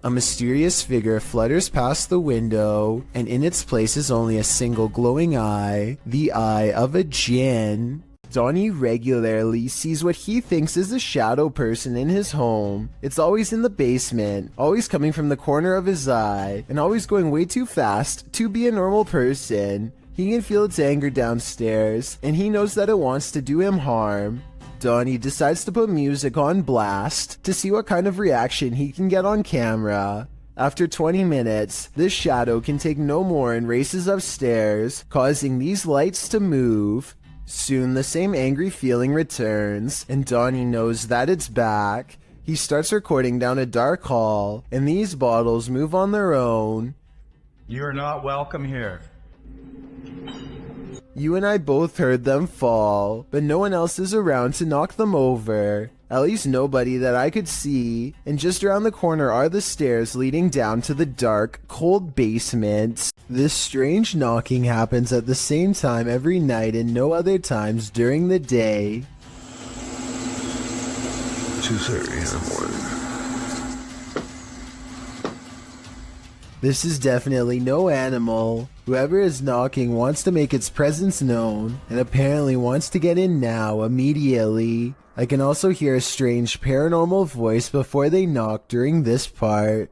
A mysterious figure flutters past the window, and in its place is only a single glowing eye, the eye of a djinn. Donnie regularly sees what he thinks is a shadow person in his home. It's always in the basement, always coming from the corner of his eye, and always going way too fast to be a normal person. He can feel its anger downstairs, and he knows that it wants to do him harm. Donnie decides to put music on blast to see what kind of reaction he can get on camera. After 20 minutes, this shadow can take no more and races upstairs, causing these lights to move. Soon the same angry feeling returns, and Donnie knows that it's back. He starts recording down a dark hall, and these bottles move on their own. You're not welcome here. You and I both heard them fall, but no one else is around to knock them over. At least nobody that I could see, and just around the corner are the stairs leading down to the dark, cold basement. This strange knocking happens at the same time every night and no other times during the day. 2:30 in the morning. This is definitely no animal. Whoever is knocking wants to make its presence known, and apparently wants to get in now, immediately. I can also hear a strange paranormal voice before they knock during this part.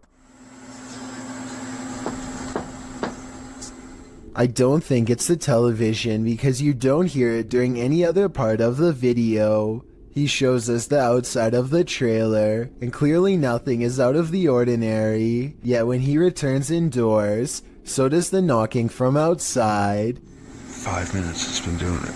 I don't think it's the television because you don't hear it during any other part of the video. He shows us the outside of the trailer, and clearly nothing is out of the ordinary. Yet when he returns indoors, so does the knocking from outside. 5 minutes it's been doing it.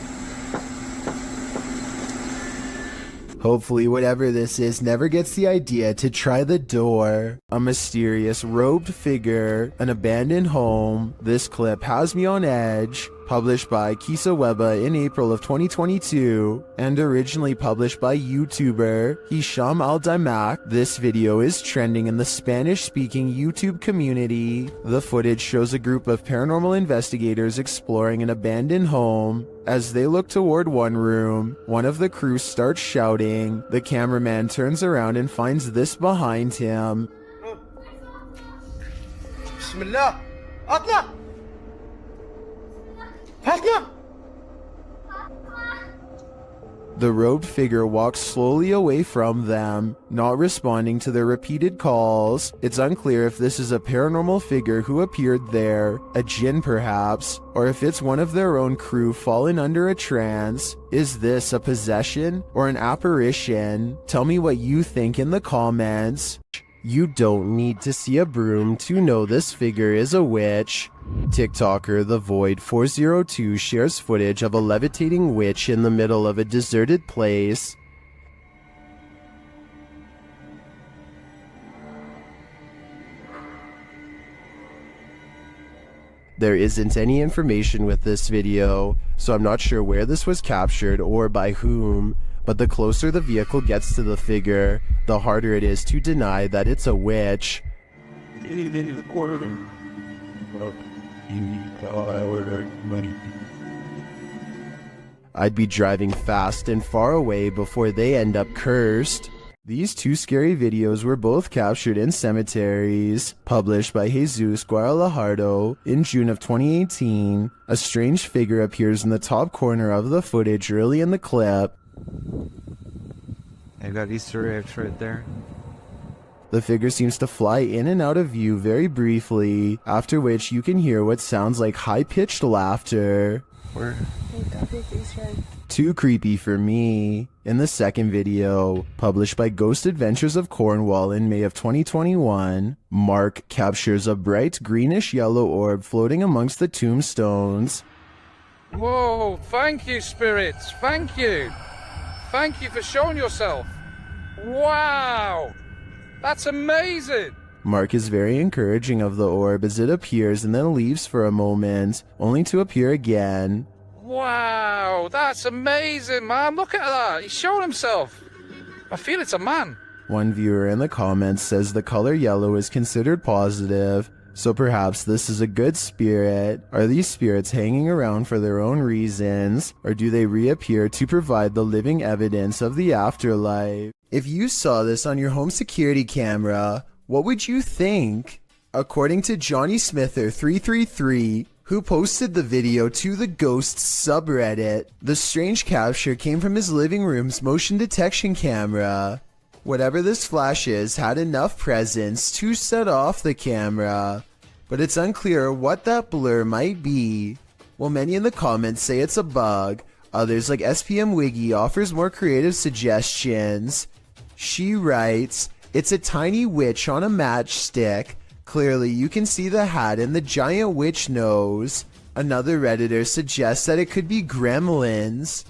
Hopefully whatever this is never gets the idea to try the door. A mysterious robed figure, an abandoned home. This clip has me on edge. Published by Kisa Weba in April of 2022, and originally published by YouTuber Hisham Al-Daimak. This video is trending in the Spanish-speaking YouTube community. The footage shows a group of paranormal investigators exploring an abandoned home. As they look toward one room, one of the crew starts shouting. The cameraman turns around and finds this behind him. Bismillah, atla! The robed figure walks slowly away from them, not responding to their repeated calls. It's unclear if this is a paranormal figure who appeared there, a djinn perhaps, or if it's one of their own crew fallen under a trance. Is this a possession or an apparition? Tell me what you think in the comments. You don't need to see a broom to know this figure is a witch. TikToker The Void 402 shares footage of a levitating witch in the middle of a deserted place. There isn't any information with this video, so I'm not sure where this was captured or by whom, but the closer the vehicle gets to the figure, the harder it is to deny that it's a witch. I'd be driving fast and far away before they end up cursed. These two scary videos were both captured in cemeteries. Published by Jesus Guaralajardo in June of 2018, a strange figure appears in the top corner of the footage early in the clip. I've got Easter eggs right there. The figure seems to fly in and out of view very briefly, after which you can hear what sounds like high-pitched laughter. Where? I've got this Easter egg. Too creepy for me. In the second video, published by Ghost Adventures of Cornwall in May of 2021, Mark captures a bright greenish yellow orb floating amongst the tombstones. Whoa, thank you, spirits, thank you. Thank you for showing yourself. Wow, that's amazing. Mark is very encouraging of the orb as it appears and then leaves for a moment, only to appear again. Wow, that's amazing, man. Look at that. He's showing himself. I feel it's a man. One viewer in the comments says the color yellow is considered positive, so perhaps this is a good spirit. Are these spirits hanging around for their own reasons, or do they reappear to provide the living evidence of the afterlife? If you saw this on your home security camera, what would you think? According to Johnny Smither333, who posted the video to the Ghosts subreddit, the strange capture came from his living room's motion detection camera. Whatever this flash is had enough presence to set off the camera, but it's unclear what that blur might be. While many in the comments say it's a bug, others like SPM Wiggy offers more creative suggestions. She writes, "It's a tiny witch on a matchstick. Clearly, you can see the hat and the giant witch nose." Another Redditor suggests that it could be gremlins.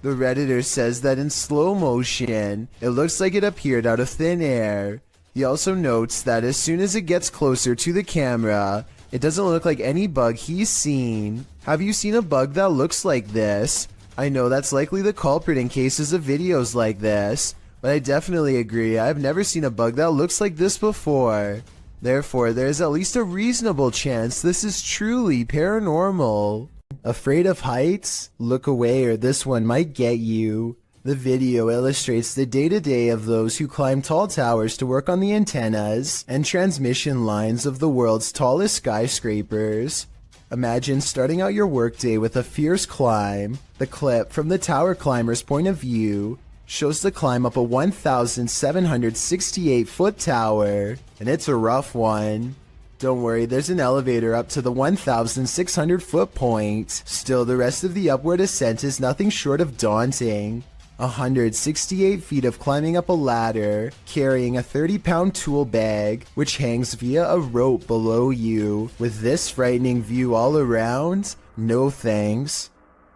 The Redditor says that in slow motion, it looks like it appeared out of thin air. He also notes that as soon as it gets closer to the camera, it doesn't look like any bug he's seen. Have you seen a bug that looks like this? I know that's likely the culprit in cases of videos like this, but I definitely agree I've never seen a bug that looks like this before. Therefore, there is at least a reasonable chance this is truly paranormal. Afraid of heights? Look away or this one might get you. The video illustrates the day-to-day of those who climb tall towers to work on the antennas and transmission lines of the world's tallest skyscrapers. Imagine starting out your workday with a fierce climb. The clip from the tower climber's point of view shows the climb up a 1,768-foot tower, and it's a rough one. Don't worry, there's an elevator up to the 1,600-foot point. Still, the rest of the upward ascent is nothing short of daunting. 168 feet of climbing up a ladder, carrying a 30-pound tool bag, which hangs via a rope below you. With this frightening view all around, no thanks.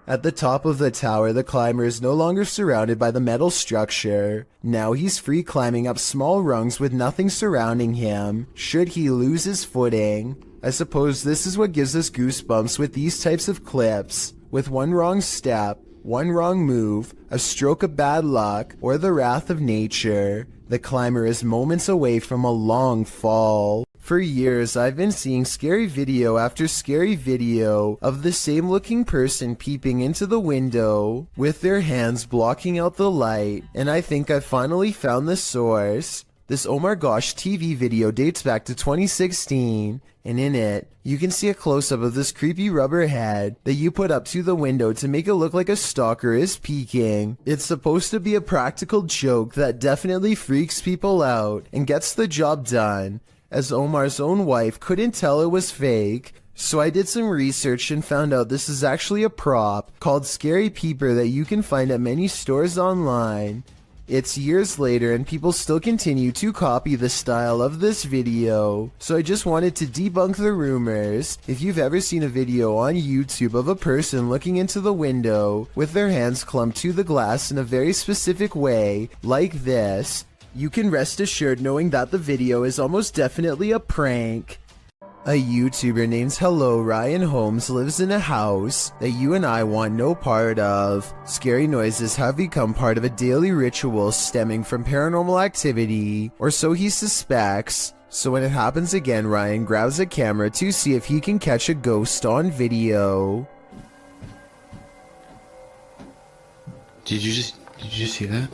At the top of the tower, the climber is no longer surrounded by the metal structure. Now he's free climbing up small rungs with nothing surrounding him, should he lose his footing. I suppose this is what gives us goosebumps with these types of clips. With one wrong step, one wrong move, a stroke of bad luck, or the wrath of nature, the climber is moments away from a long fall. For years, I've been seeing scary video after scary video of the same looking person peeping into the window with their hands blocking out the light, and I think I've finally found the source. This oh my gosh TV video dates back to 2016, and in it, you can see a close-up of this creepy rubber head that you put up to the window to make it look like a stalker is peeking. It's supposed to be a practical joke that definitely freaks people out and gets the job done, as Omar's own wife couldn't tell it was fake. So I did some research and found out this is actually a prop called Scary Peeper that you can find at many stores online. It's years later and people still continue to copy the style of this video, so I just wanted to debunk the rumors. If you've ever seen a video on YouTube of a person looking into the window with their hands clumped to the glass in a very specific way, like this, you can rest assured knowing that the video is almost definitely a prank. A YouTuber named Hello Ryan Holmes lives in a house that you and I want no part of. Scary noises have become part of a daily ritual stemming from paranormal activity, or so he suspects. So when it happens again, Ryan grabs a camera to see if he can catch a ghost on video. Did you just see that?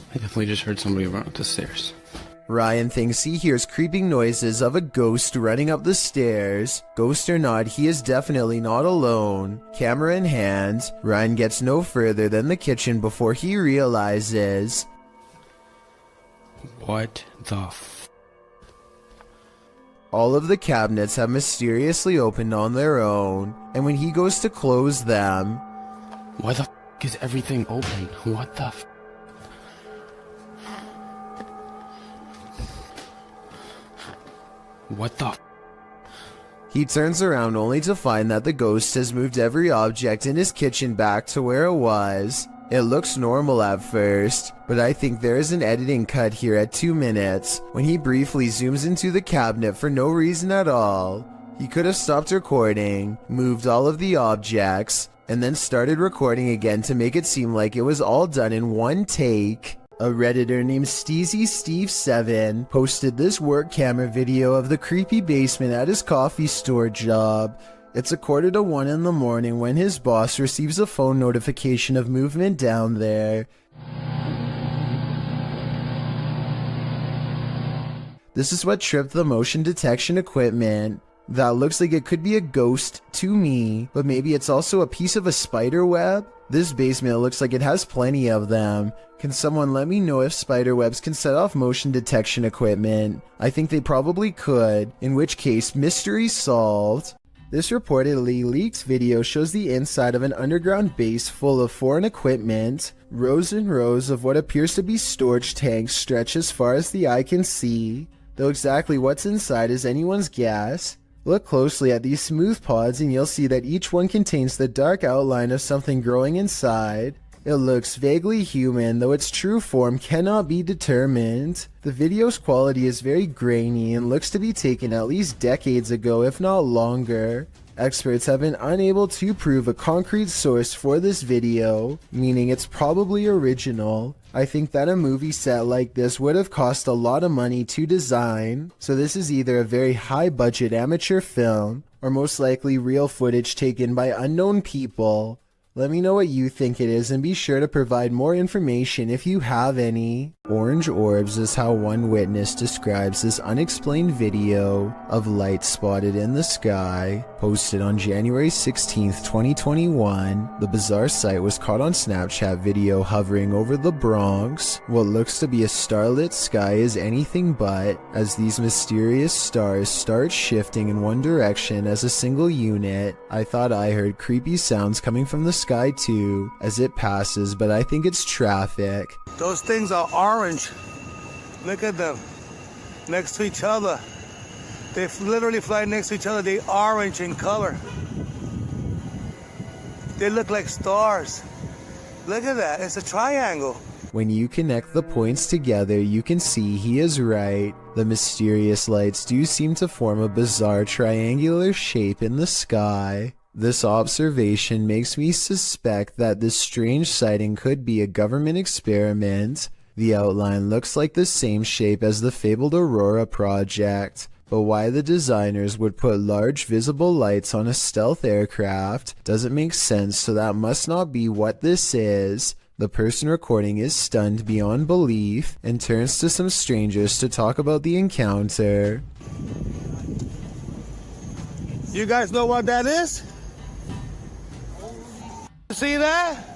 I definitely just heard somebody run up the stairs. Ryan thinks he hears creeping noises of a ghost running up the stairs. Ghost or not, he is definitely not alone. Camera in hand, Ryan gets no further than the kitchen before he realizes. What the All of the cabinets have mysteriously opened on their own, and when he goes to close them... Why the f*** is everything open? What the f***? What the f***? He turns around only to find that the ghost has moved every object in his kitchen back to where it was. It looks normal at first, but I think there is an editing cut here at 2 minutes when he briefly zooms into the cabinet for no reason at all. He could have stopped recording, moved all of the objects, and then started recording again to make it seem like it was all done in one take. A Redditor named SteezySteve7 posted this work camera video of the creepy basement at his coffee store job. It's 1:45 in the morning when his boss receives a phone notification of movement down there. This is what tripped the motion detection equipment. That looks like it could be a ghost to me, but maybe it's also a piece of a spider web? This basement looks like it has plenty of them. Can someone let me know if spider webs can set off motion detection equipment? I think they probably could, in which case mystery solved. This reportedly leaked video shows the inside of an underground base full of foreign equipment. Rows and rows of what appears to be storage tanks stretch as far as the eye can see, though exactly what's inside is anyone's guess. Look closely at these smooth pods and you'll see that each one contains the dark outline of something growing inside. It looks vaguely human, though its true form cannot be determined. The video's quality is very grainy and looks to be taken at least decades ago, if not longer. Experts have been unable to prove a concrete source for this video, meaning it's probably original. I think that a movie set like this would have cost a lot of money to design, so this is either a very high-budget amateur film, or most likely real footage taken by unknown people. Let me know what you think it is and be sure to provide more information if you have any. Orange orbs is how one witness describes this unexplained video of light spotted in the sky. Posted on January 16th, 2021, the bizarre sight was caught on Snapchat video hovering over the Bronx. What looks to be a starlit sky is anything but, as these mysterious stars start shifting in one direction as a single unit. I thought I heard creepy sounds coming from the sky too as it passes, but I think it's traffic. Those things are orange. Look at them. Next to each other. They literally fly next to each other. They're orange in color. They look like stars. Look at that. It's a triangle. When you connect the points together, you can see he is right. The mysterious lights do seem to form a bizarre triangular shape in the sky. This observation makes me suspect that this strange sighting could be a government experiment. The outline looks like the same shape as the fabled Aurora project, but why the designers would put large visible lights on a stealth aircraft doesn't make sense, so that must not be what this is. The person recording is stunned beyond belief and turns to some strangers to talk about the encounter. You guys know what that is? See that?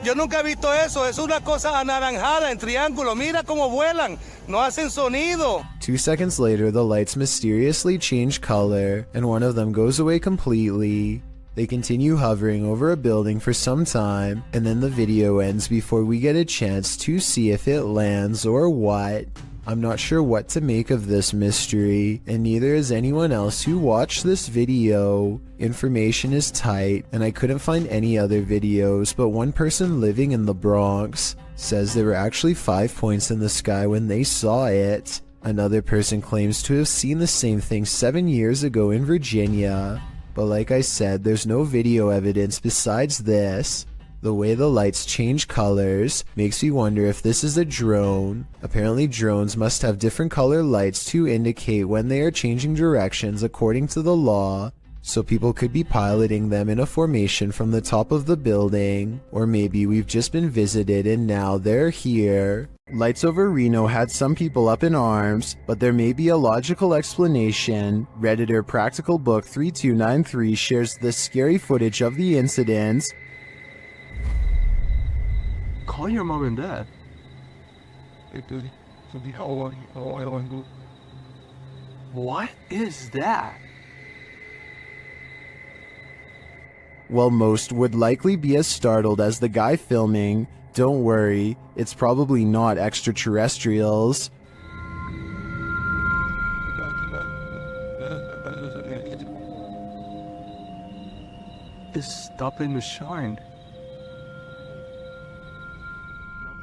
Yo nunca he visto eso. Es una cosa anaranjada en triángulo. Mira cómo vuelan. No hacen sonido. 2 seconds later, the lights mysteriously change color, and one of them goes away completely. They continue hovering over a building for some time, and then the video ends before we get a chance to see if it lands or what. I'm not sure what to make of this mystery, and neither is anyone else who watched this video. Information is tight, and I couldn't find any other videos, but one person living in the Bronx says there were actually 5 points in the sky when they saw it. Another person claims to have seen the same thing 7 years ago in Virginia, but like I said, there's no video evidence besides this. The way the lights change colors makes me wonder if this is a drone. Apparently drones must have different color lights to indicate when they are changing directions according to the law, so people could be piloting them in a formation from the top of the building, or maybe we've just been visited and now they're here. Lights over Reno had some people up in arms, but there may be a logical explanation. Redditor Practical Book 3293 shares the scary footage of the incident. Call your mom and dad. What is that? While most would likely be as startled as the guy filming, don't worry, it's probably not extraterrestrials. It's stopping to shine.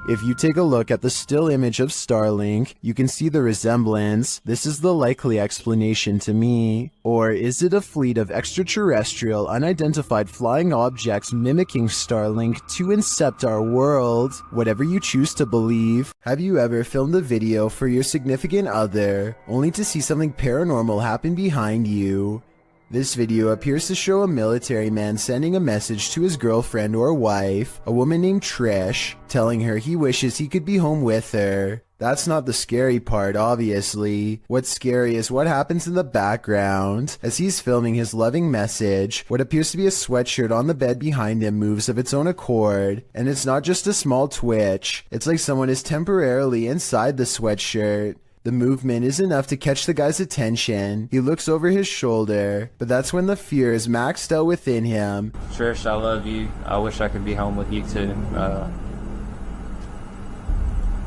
If you take a look at the still image of Starlink, you can see the resemblance. This is the likely explanation to me. Or is it a fleet of extraterrestrial, unidentified flying objects mimicking Starlink to incept our world? Whatever you choose to believe. Have you ever filmed a video for your significant other, only to see something paranormal happen behind you? This video appears to show a military man sending a message to his girlfriend or wife, a woman named Trish, telling her he wishes he could be home with her. That's not the scary part, obviously. What's scary is what happens in the background. As he's filming his loving message, what appears to be a sweatshirt on the bed behind him moves of its own accord. And it's not just a small twitch. It's like someone is temporarily inside the sweatshirt. The movement is enough to catch the guy's attention. He looks over his shoulder, but that's when the fear is maxed out within him. Trish, I love you. I wish I could be home with you too.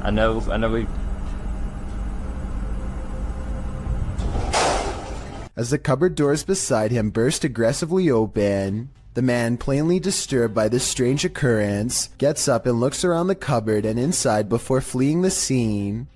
I know we... As the cupboard doors beside him burst aggressively open, the man, plainly disturbed by this strange occurrence, gets up and looks around the cupboard and inside before fleeing the scene.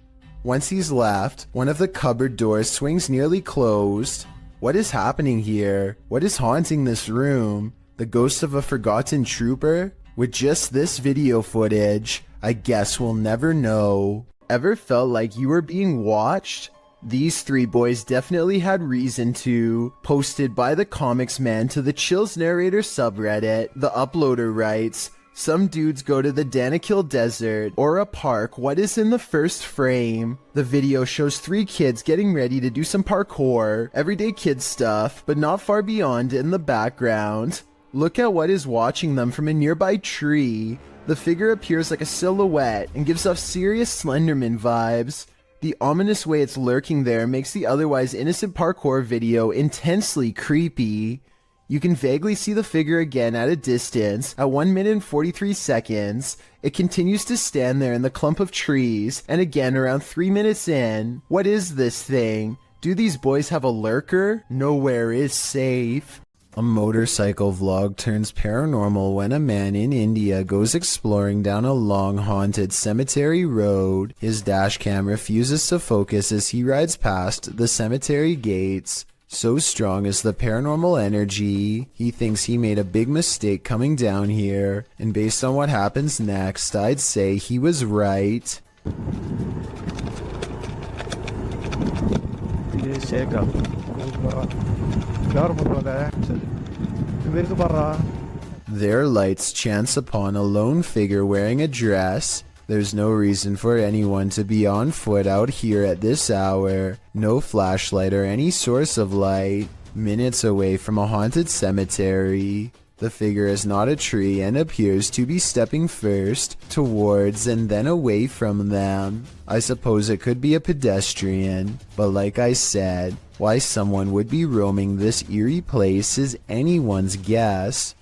Once he's left, one of the cupboard doors swings nearly closed. What is happening here? What is haunting this room? The ghost of a forgotten trooper? With just this video footage, I guess we'll never know. Ever felt like you were being watched? These three boys definitely had reason to. Posted by the Comics Man to the Chills Narrator subreddit, the uploader writes, "Some dudes go to the Danakil Desert or a park. What is in the first frame? The video shows three kids getting ready to do some parkour, everyday kid stuff, but not far beyond in the background. Look at what is watching them from a nearby tree. The figure appears like a silhouette and gives off serious Slenderman vibes. The ominous way it's lurking there makes the otherwise innocent parkour video intensely creepy. You can vaguely see the figure again at a distance. At 1 minute and 43 seconds, it continues to stand there in the clump of trees, and again around 3 minutes in. What is this thing? Do these boys have a lurker? Nowhere is safe." A motorcycle vlog turns paranormal when a man in India goes exploring down a long haunted cemetery road. His dash cam refuses to focus as he rides past the cemetery gates. So strong is the paranormal energy, he thinks he made a big mistake coming down here, and based on what happens next, I'd say he was right. Their lights chance upon a lone figure wearing a dress. There's no reason for anyone to be on foot out here at this hour. No flashlight or any source of light. Minutes away from a haunted cemetery. The figure is not a tree and appears to be stepping first towards and then away from them. I suppose it could be a pedestrian, but like I said, why someone would be roaming this eerie place is anyone's guess.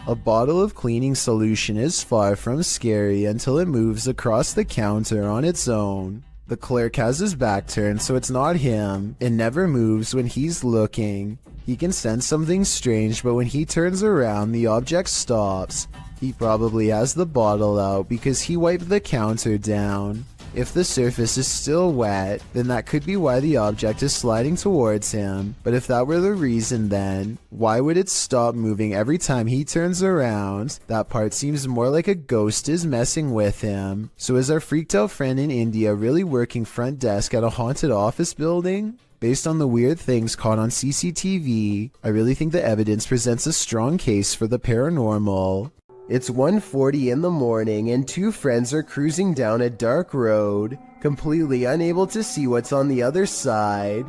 A bottle of cleaning solution is far from scary until it moves across the counter on its own. The clerk has his back turned, so it's not him. It never moves when he's looking. He can sense something strange, but when he turns around, the object stops. He probably has the bottle out because he wiped the counter down. If the surface is still wet, then that could be why the object is sliding towards him. But if that were the reason, then why would it stop moving every time he turns around? That part seems more like a ghost is messing with him. So is our freaked out friend in India really working front desk at a haunted office building? Based on the weird things caught on CCTV, I really think the evidence presents a strong case for the paranormal. It's 1:40 in the morning and two friends are cruising down a dark road, completely unable to see what's on the other side.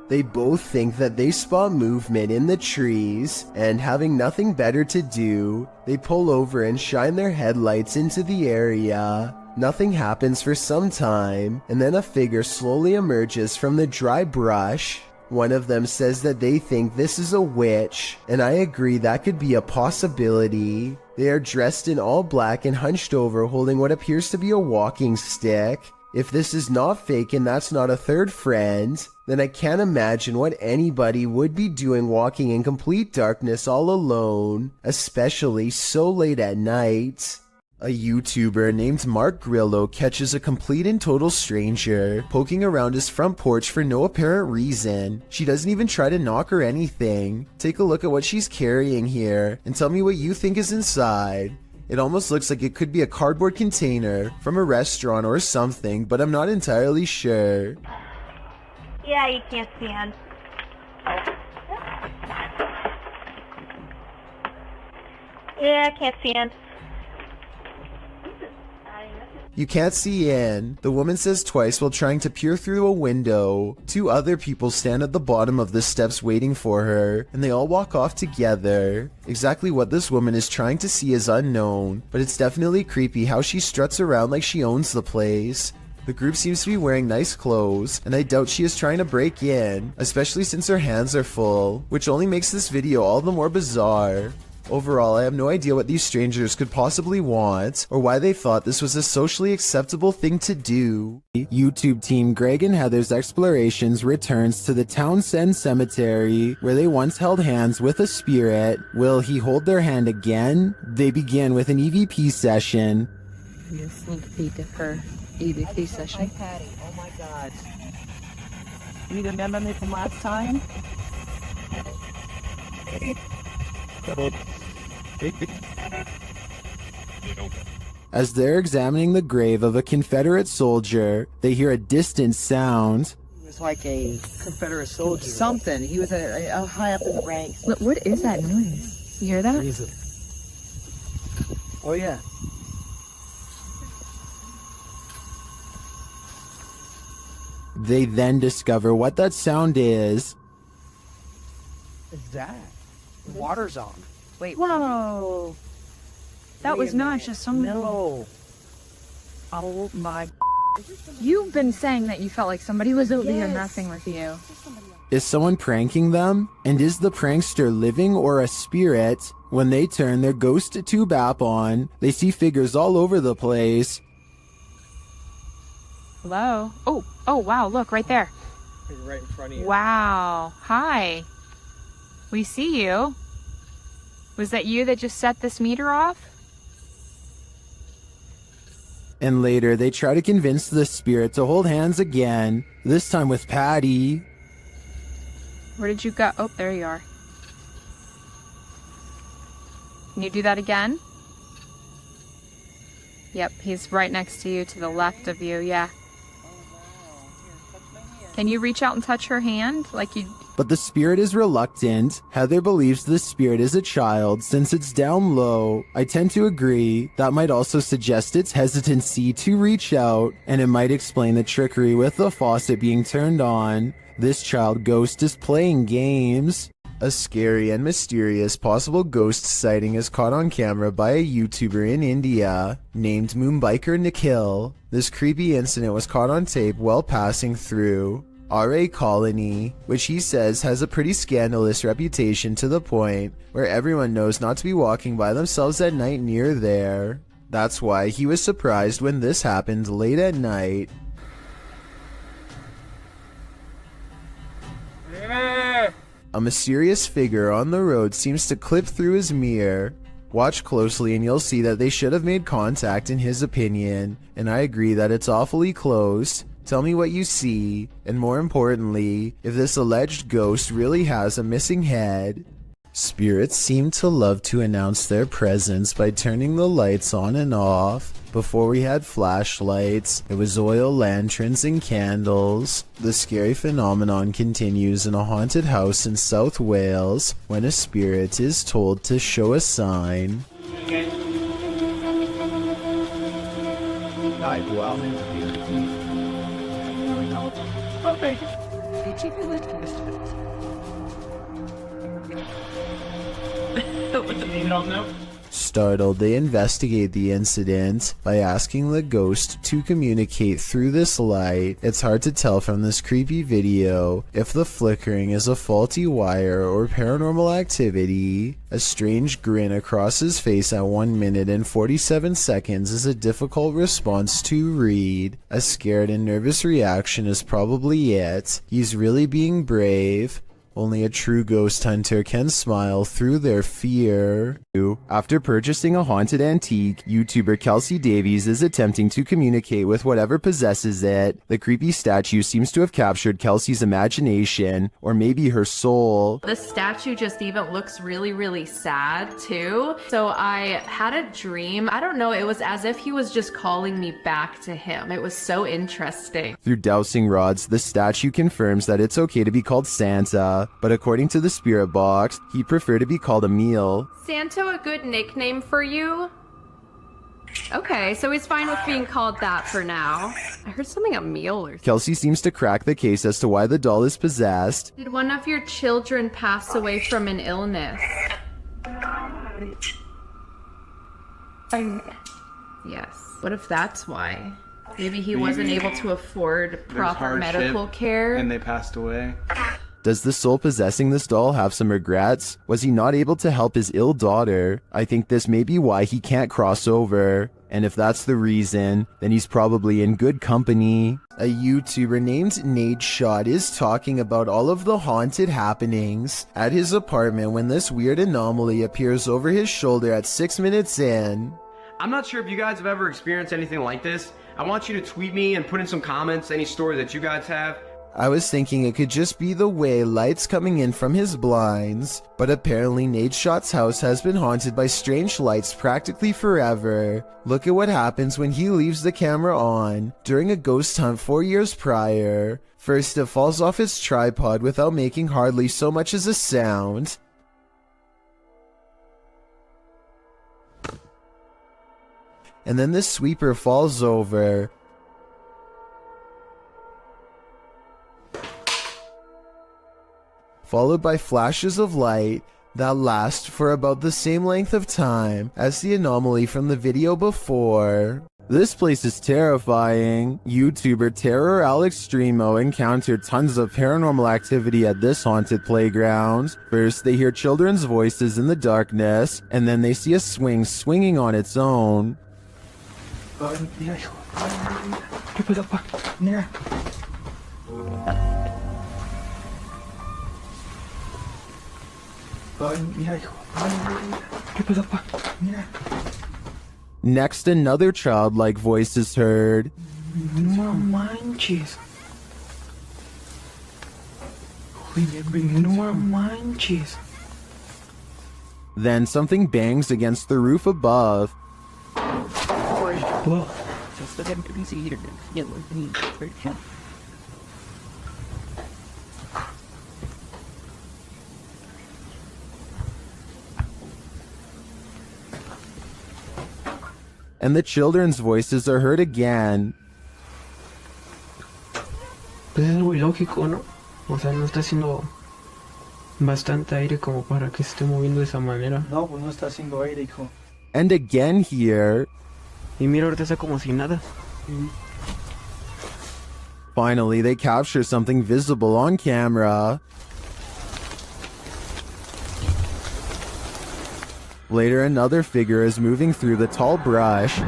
They both think that they spot movement in the trees, and having nothing better to do, they pull over and shine their headlights into the area. Nothing happens for some time, and then a figure slowly emerges from the dry brush. One of them says that they think this is a witch, and I agree that could be a possibility. They are dressed in all black and hunched over, holding what appears to be a walking stick. If this is not fake and that's not a third friend, then I can't imagine what anybody would be doing walking in complete darkness all alone, especially so late at night. A YouTuber named Mark Grillo catches a complete and total stranger poking around his front porch for no apparent reason. She doesn't even try to knock or anything. Take a look at what she's carrying here and tell me what you think is inside. It almost looks like it could be a cardboard container from a restaurant or something, but I'm not entirely sure. Yeah, you can't stand. Yeah, I can't stand. You can't see in, the woman says twice while trying to peer through a window. Two other people stand at the bottom of the steps waiting for her, and they all walk off together. Exactly what this woman is trying to see is unknown, but it's definitely creepy how she struts around like she owns the place. The group seems to be wearing nice clothes, and I doubt she is trying to break in, especially since her hands are full, which only makes this video all the more bizarre. Overall, I have no idea what these strangers could possibly want, or why they thought this was a socially acceptable thing to do. YouTube team Greg and Heather's Explorations returns to the Townsend Cemetery, where they once held hands with a spirit. Will he hold their hand again? They begin with an EVP session. A sneak peek of her EVP session. Hi, Patty. Oh my God. You remember me from last time? As they're examining the grave of a Confederate soldier, they hear a distant sound. He was like a Confederate soldier. Something. He was a high up in the ranks. What is that noise? You hear that? Oh, yeah. They then discover what that sound is. What's that? The water's on. Wait. Whoa. That was not just some. No. Oh my. You've been saying that you felt like somebody was over here messing with you. Is someone pranking them? And is the prankster living or a spirit? When they turn their ghost tube app on, they see figures all over the place. Hello? Oh, wow, look, right there. Right in front of you. Wow. Hi. We see you. Was that you that just set this meter off? And later, they try to convince the spirit to hold hands again, this time with Patty. Where did you go? Oh, there you are. Can you do that again? Yep, he's right next to you, to the left of you, yeah. Can you reach out and touch her hand like you... But the spirit is reluctant. Heather believes the spirit is a child since it's down low. I tend to agree. That might also suggest its hesitancy to reach out, and it might explain the trickery with the faucet being turned on. This child ghost is playing games. A scary and mysterious possible ghost sighting is caught on camera by a YouTuber in India named Moonbiker Nikhil. This creepy incident was caught on tape while passing through RA Colony, which he says has a pretty scandalous reputation to the point where everyone knows not to be walking by themselves at night near there. That's why he was surprised when this happened late at night. A mysterious figure on the road seems to clip through his mirror. Watch closely and you'll see that they should have made contact in his opinion, and I agree that it's awfully close. Tell me what you see, and more importantly, if this alleged ghost really has a missing head. Spirits seem to love to announce their presence by turning the lights on and off. Before we had flashlights, it was oil lanterns and candles. The scary phenomenon continues in a haunted house in South Wales when a spirit is told to show a sign. Startled, they investigate the incident by asking the ghost to communicate through this light. It's hard to tell from this creepy video if the flickering is a faulty wire or paranormal activity. A strange grin across his face at 1 minute and 47 seconds is a difficult response to read. A scared and nervous reaction is probably it. He's really being brave. Only a true ghost hunter can smile through their fear. After purchasing a haunted antique, YouTuber Kelsey Davies is attempting to communicate with whatever possesses it. The creepy statue seems to have captured Kelsey's imagination, or maybe her soul. The statue just even looks really, really sad too. So I had a dream. I don't know, it was as if he was just calling me back to him. It was so interesting. Through dowsing rods, the statue confirms that it's okay to be called Santa, but according to the spirit box, he'd prefer to be called Emil. Santa a good nickname for you? Okay, so he's fine with being called that for now. I heard something a meal or something. Kelsey seems to crack the case as to why the doll is possessed. Did one of your children pass away from an illness? Yes. What if that's why? Maybe he wasn't able to afford proper medical care? And they passed away. Does the soul possessing this doll have some regrets? Was he not able to help his ill daughter? I think this may be why he can't cross over. And if that's the reason, then he's probably in good company. A YouTuber named Nadeshot is talking about all of the haunted happenings at his apartment when this weird anomaly appears over his shoulder at 6 minutes in. I'm not sure if you guys have ever experienced anything like this. I want you to tweet me and put in some comments any story that you guys have. I was thinking it could just be the way light's coming in from his blinds, but apparently Nadeshot's house has been haunted by strange lights practically forever. Look at what happens when he leaves the camera on during a ghost hunt 4 years prior. First, it falls off its tripod without making hardly so much as a sound. And then the sweeper falls over. Followed by flashes of light that last for about the same length of time as the anomaly from the video before. This place is terrifying. YouTuber Terror Alex Streamo encountered tons of paranormal activity at this haunted playground. First, they hear children's voices in the darkness, and then they see a swing swinging on its own. Next, another childlike voice is heard. No manches. No manches. Then something bangs against the roof above. Whoa. And the children's voices are heard again. Pues es muy lógico, ¿no? O sea, no está haciendo bastante aire como para que se esté moviendo de esa manera. No, pues no está haciendo aire, hijo. And again here. Y mira, ahorita está como si nada. Finally, they capture something visible on camera. Later, another figure is moving through the tall brush.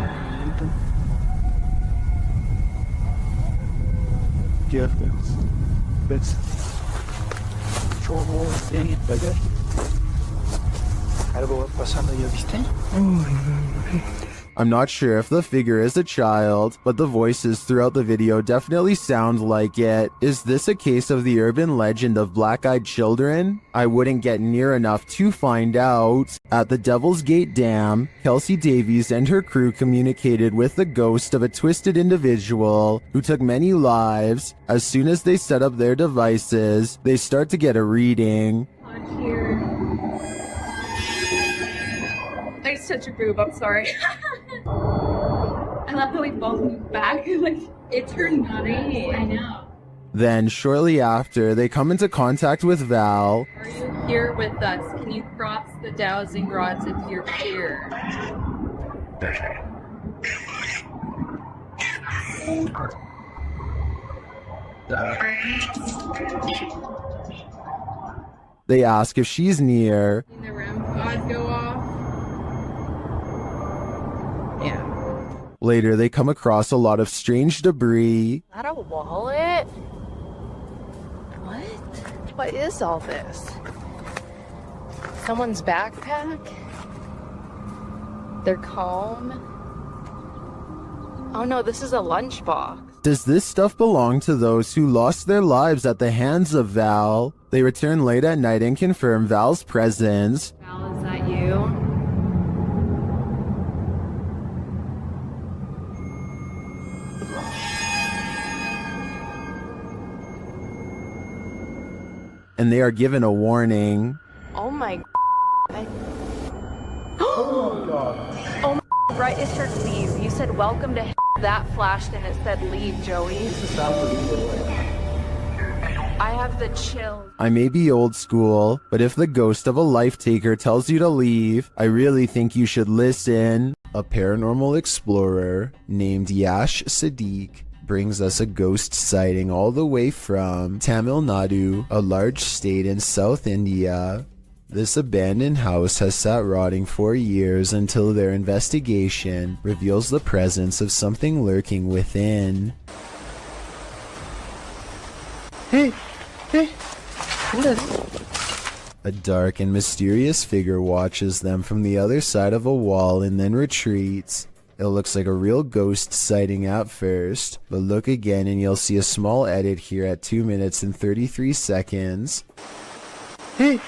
Algo va pasando, ¿ya viste? I'm not sure if the figure is a child, but the voices throughout the video definitely sound like it. Is this a case of the urban legend of black-eyed children? I wouldn't get near enough to find out. At the Devil's Gate Dam, Kelsey Davies and her crew communicated with the ghost of a twisted individual who took many lives. As soon as they set up their devices, they start to get a reading. There's such a boob, I'm sorry. I love how we both moved back. Like, it turned green. I know. Then, shortly after, they come into contact with Val. Are you here with us? Can you cross the dowsing rods into your ear. They ask if she's near. The REM pod go off. Yeah. Later, they come across a lot of strange debris. Is that a wallet? What? What is all this? Someone's backpack? Their comb? Oh no, this is a lunchbox. Does this stuff belong to those who lost their lives at the hands of Val? They return late at night and confirm Val's presence. Val, is that you? And they are given a warning. Oh my Oh my god. Oh my right, it said leave. You said welcome to that flashed and it said leave, Joey. I have the chills. I may be old school, but if the ghost of a life taker tells you to leave, I really think you should listen. A paranormal explorer named Yash Sadiq brings us a ghost sighting all the way from Tamil Nadu, a large state in South India. This abandoned house has sat rotting for years until their investigation reveals the presence of something lurking within. Hey! A dark and mysterious figure watches them from the other side of a wall and then retreats. It looks like a real ghost sighting at first, but look again and you'll see a small edit here at 2 minutes and 33 seconds. Hey!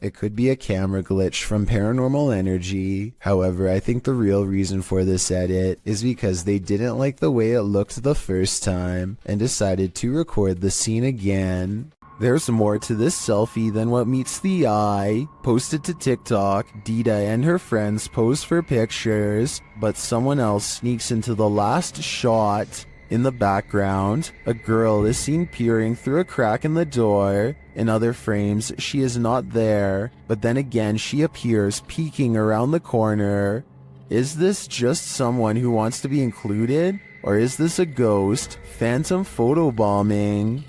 It could be a camera glitch from Paranormal Energy. However, I think the real reason for this edit is because they didn't like the way it looked the first time and decided to record the scene again. There's more to this selfie than what meets the eye. Posted to TikTok, Dita and her friends pose for pictures, but someone else sneaks into the last shot. In the background, a girl is seen peering through a crack in the door. In other frames, she is not there, but then again she appears peeking around the corner. Is this just someone who wants to be included? Or is this a ghost? Phantom photobombing?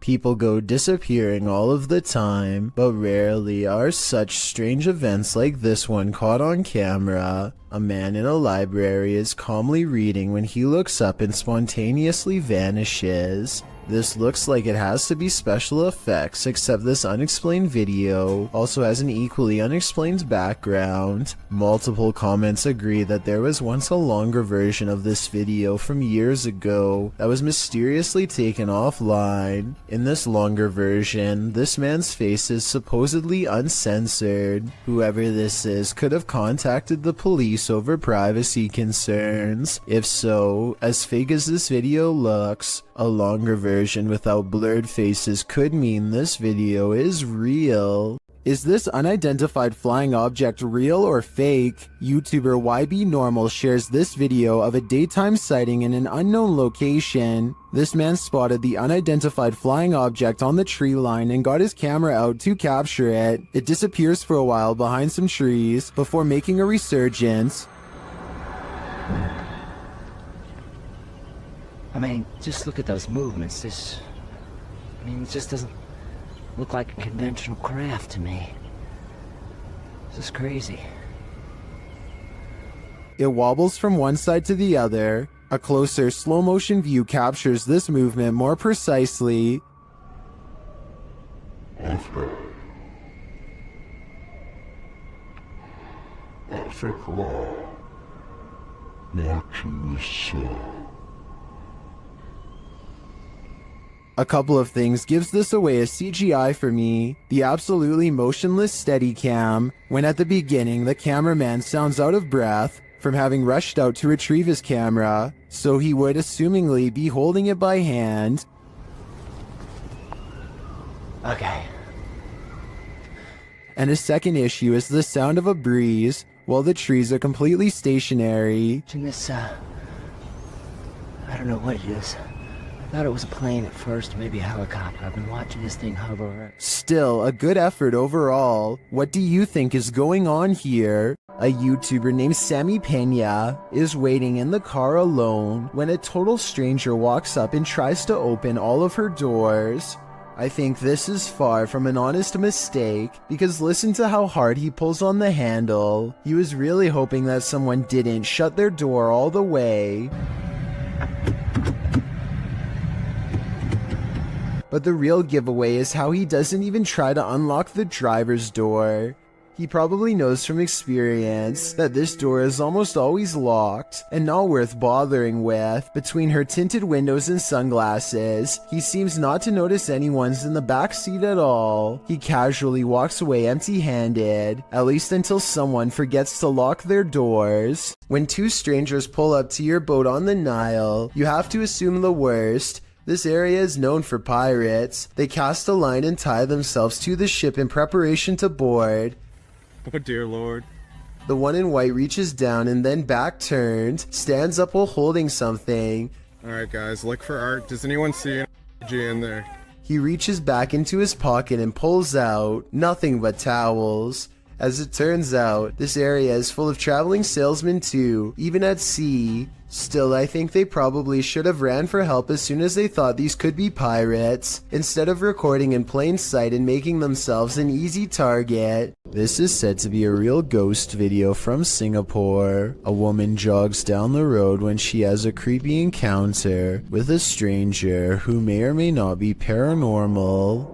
People go disappearing all of the time, but rarely are such strange events like this one caught on camera. A man in a library is calmly reading when he looks up and spontaneously vanishes. This looks like it has to be special effects, except this unexplained video also has an equally unexplained background. Multiple comments agree that there was once a longer version of this video from years ago that was mysteriously taken offline. In this longer version, this man's face is supposedly uncensored. Whoever this is could have contacted the police over privacy concerns. If so, as fake as this video looks, a longer version without blurred faces could mean this video is real. Is this unidentified flying object real or fake? YouTuber YB Normal shares this video of a daytime sighting in an unknown location. This man spotted the unidentified flying object on the tree line and got his camera out to capture it. It disappears for a while behind some trees before making a resurgence. I mean, just look at those movements. It just doesn't look like a conventional craft to me. This is crazy. It wobbles from one side to the other. A closer slow motion view captures this movement more precisely. A couple of things gives this away as CGI for me. The absolutely motionless Steadicam, when at the beginning the cameraman sounds out of breath from having rushed out to retrieve his camera, so he would assumingly be holding it by hand. Okay. And a second issue is the sound of a breeze while the trees are completely stationary. This, I don't know what it is. thought it was a plane at first, maybe a helicopter. I've been watching this thing hover. Still, a good effort overall. What do you think is going on here? A YouTuber named Sammy Pena is waiting in the car alone when a total stranger walks up and tries to open all of her doors. I think this is far from an honest mistake, because listen to how hard he pulls on the handle. He was really hoping that someone didn't shut their door all the way. But the real giveaway is how he doesn't even try to unlock the driver's door. He probably knows from experience that this door is almost always locked and not worth bothering with. Between her tinted windows and sunglasses, he seems not to notice anyone's in the back seat at all. He casually walks away empty-handed, at least until someone forgets to lock their doors. When two strangers pull up to your boat on the Nile, you have to assume the worst. This area is known for pirates. They cast a line and tie themselves to the ship in preparation to board. Oh dear lord. The one in white reaches down and then back turned, stands up while holding something. Alright guys, look for art. Does anyone see an G in there? He reaches back into his pocket and pulls out nothing but towels. As it turns out, this area is full of traveling salesmen too, even at sea. Still, I think they probably should have ran for help as soon as they thought these could be pirates, instead of recording in plain sight and making themselves an easy target. This is said to be a real ghost video from Singapore. A woman jogs down the road when she has a creepy encounter with a stranger who may or may not be paranormal.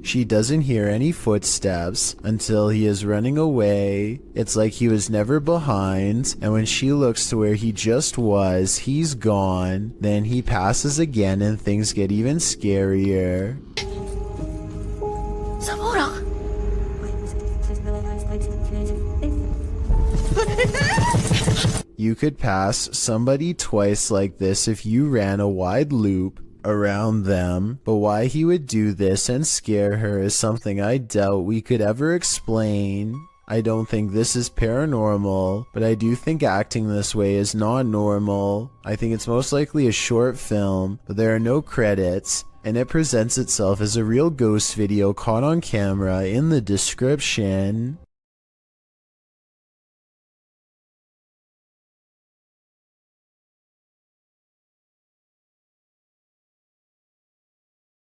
She doesn't hear any footsteps until he is running away. It's like he was never behind, and when she looks to where he just was, he's gone. Then he passes again and things get even scarier. You could pass somebody twice like this if you ran a wide loop around them, but why he would do this and scare her is something I doubt we could ever explain. I don't think this is paranormal, but I do think acting this way is not normal. I think it's most likely a short film, but there are no credits, and it presents itself as a real ghost video caught on camera in the description.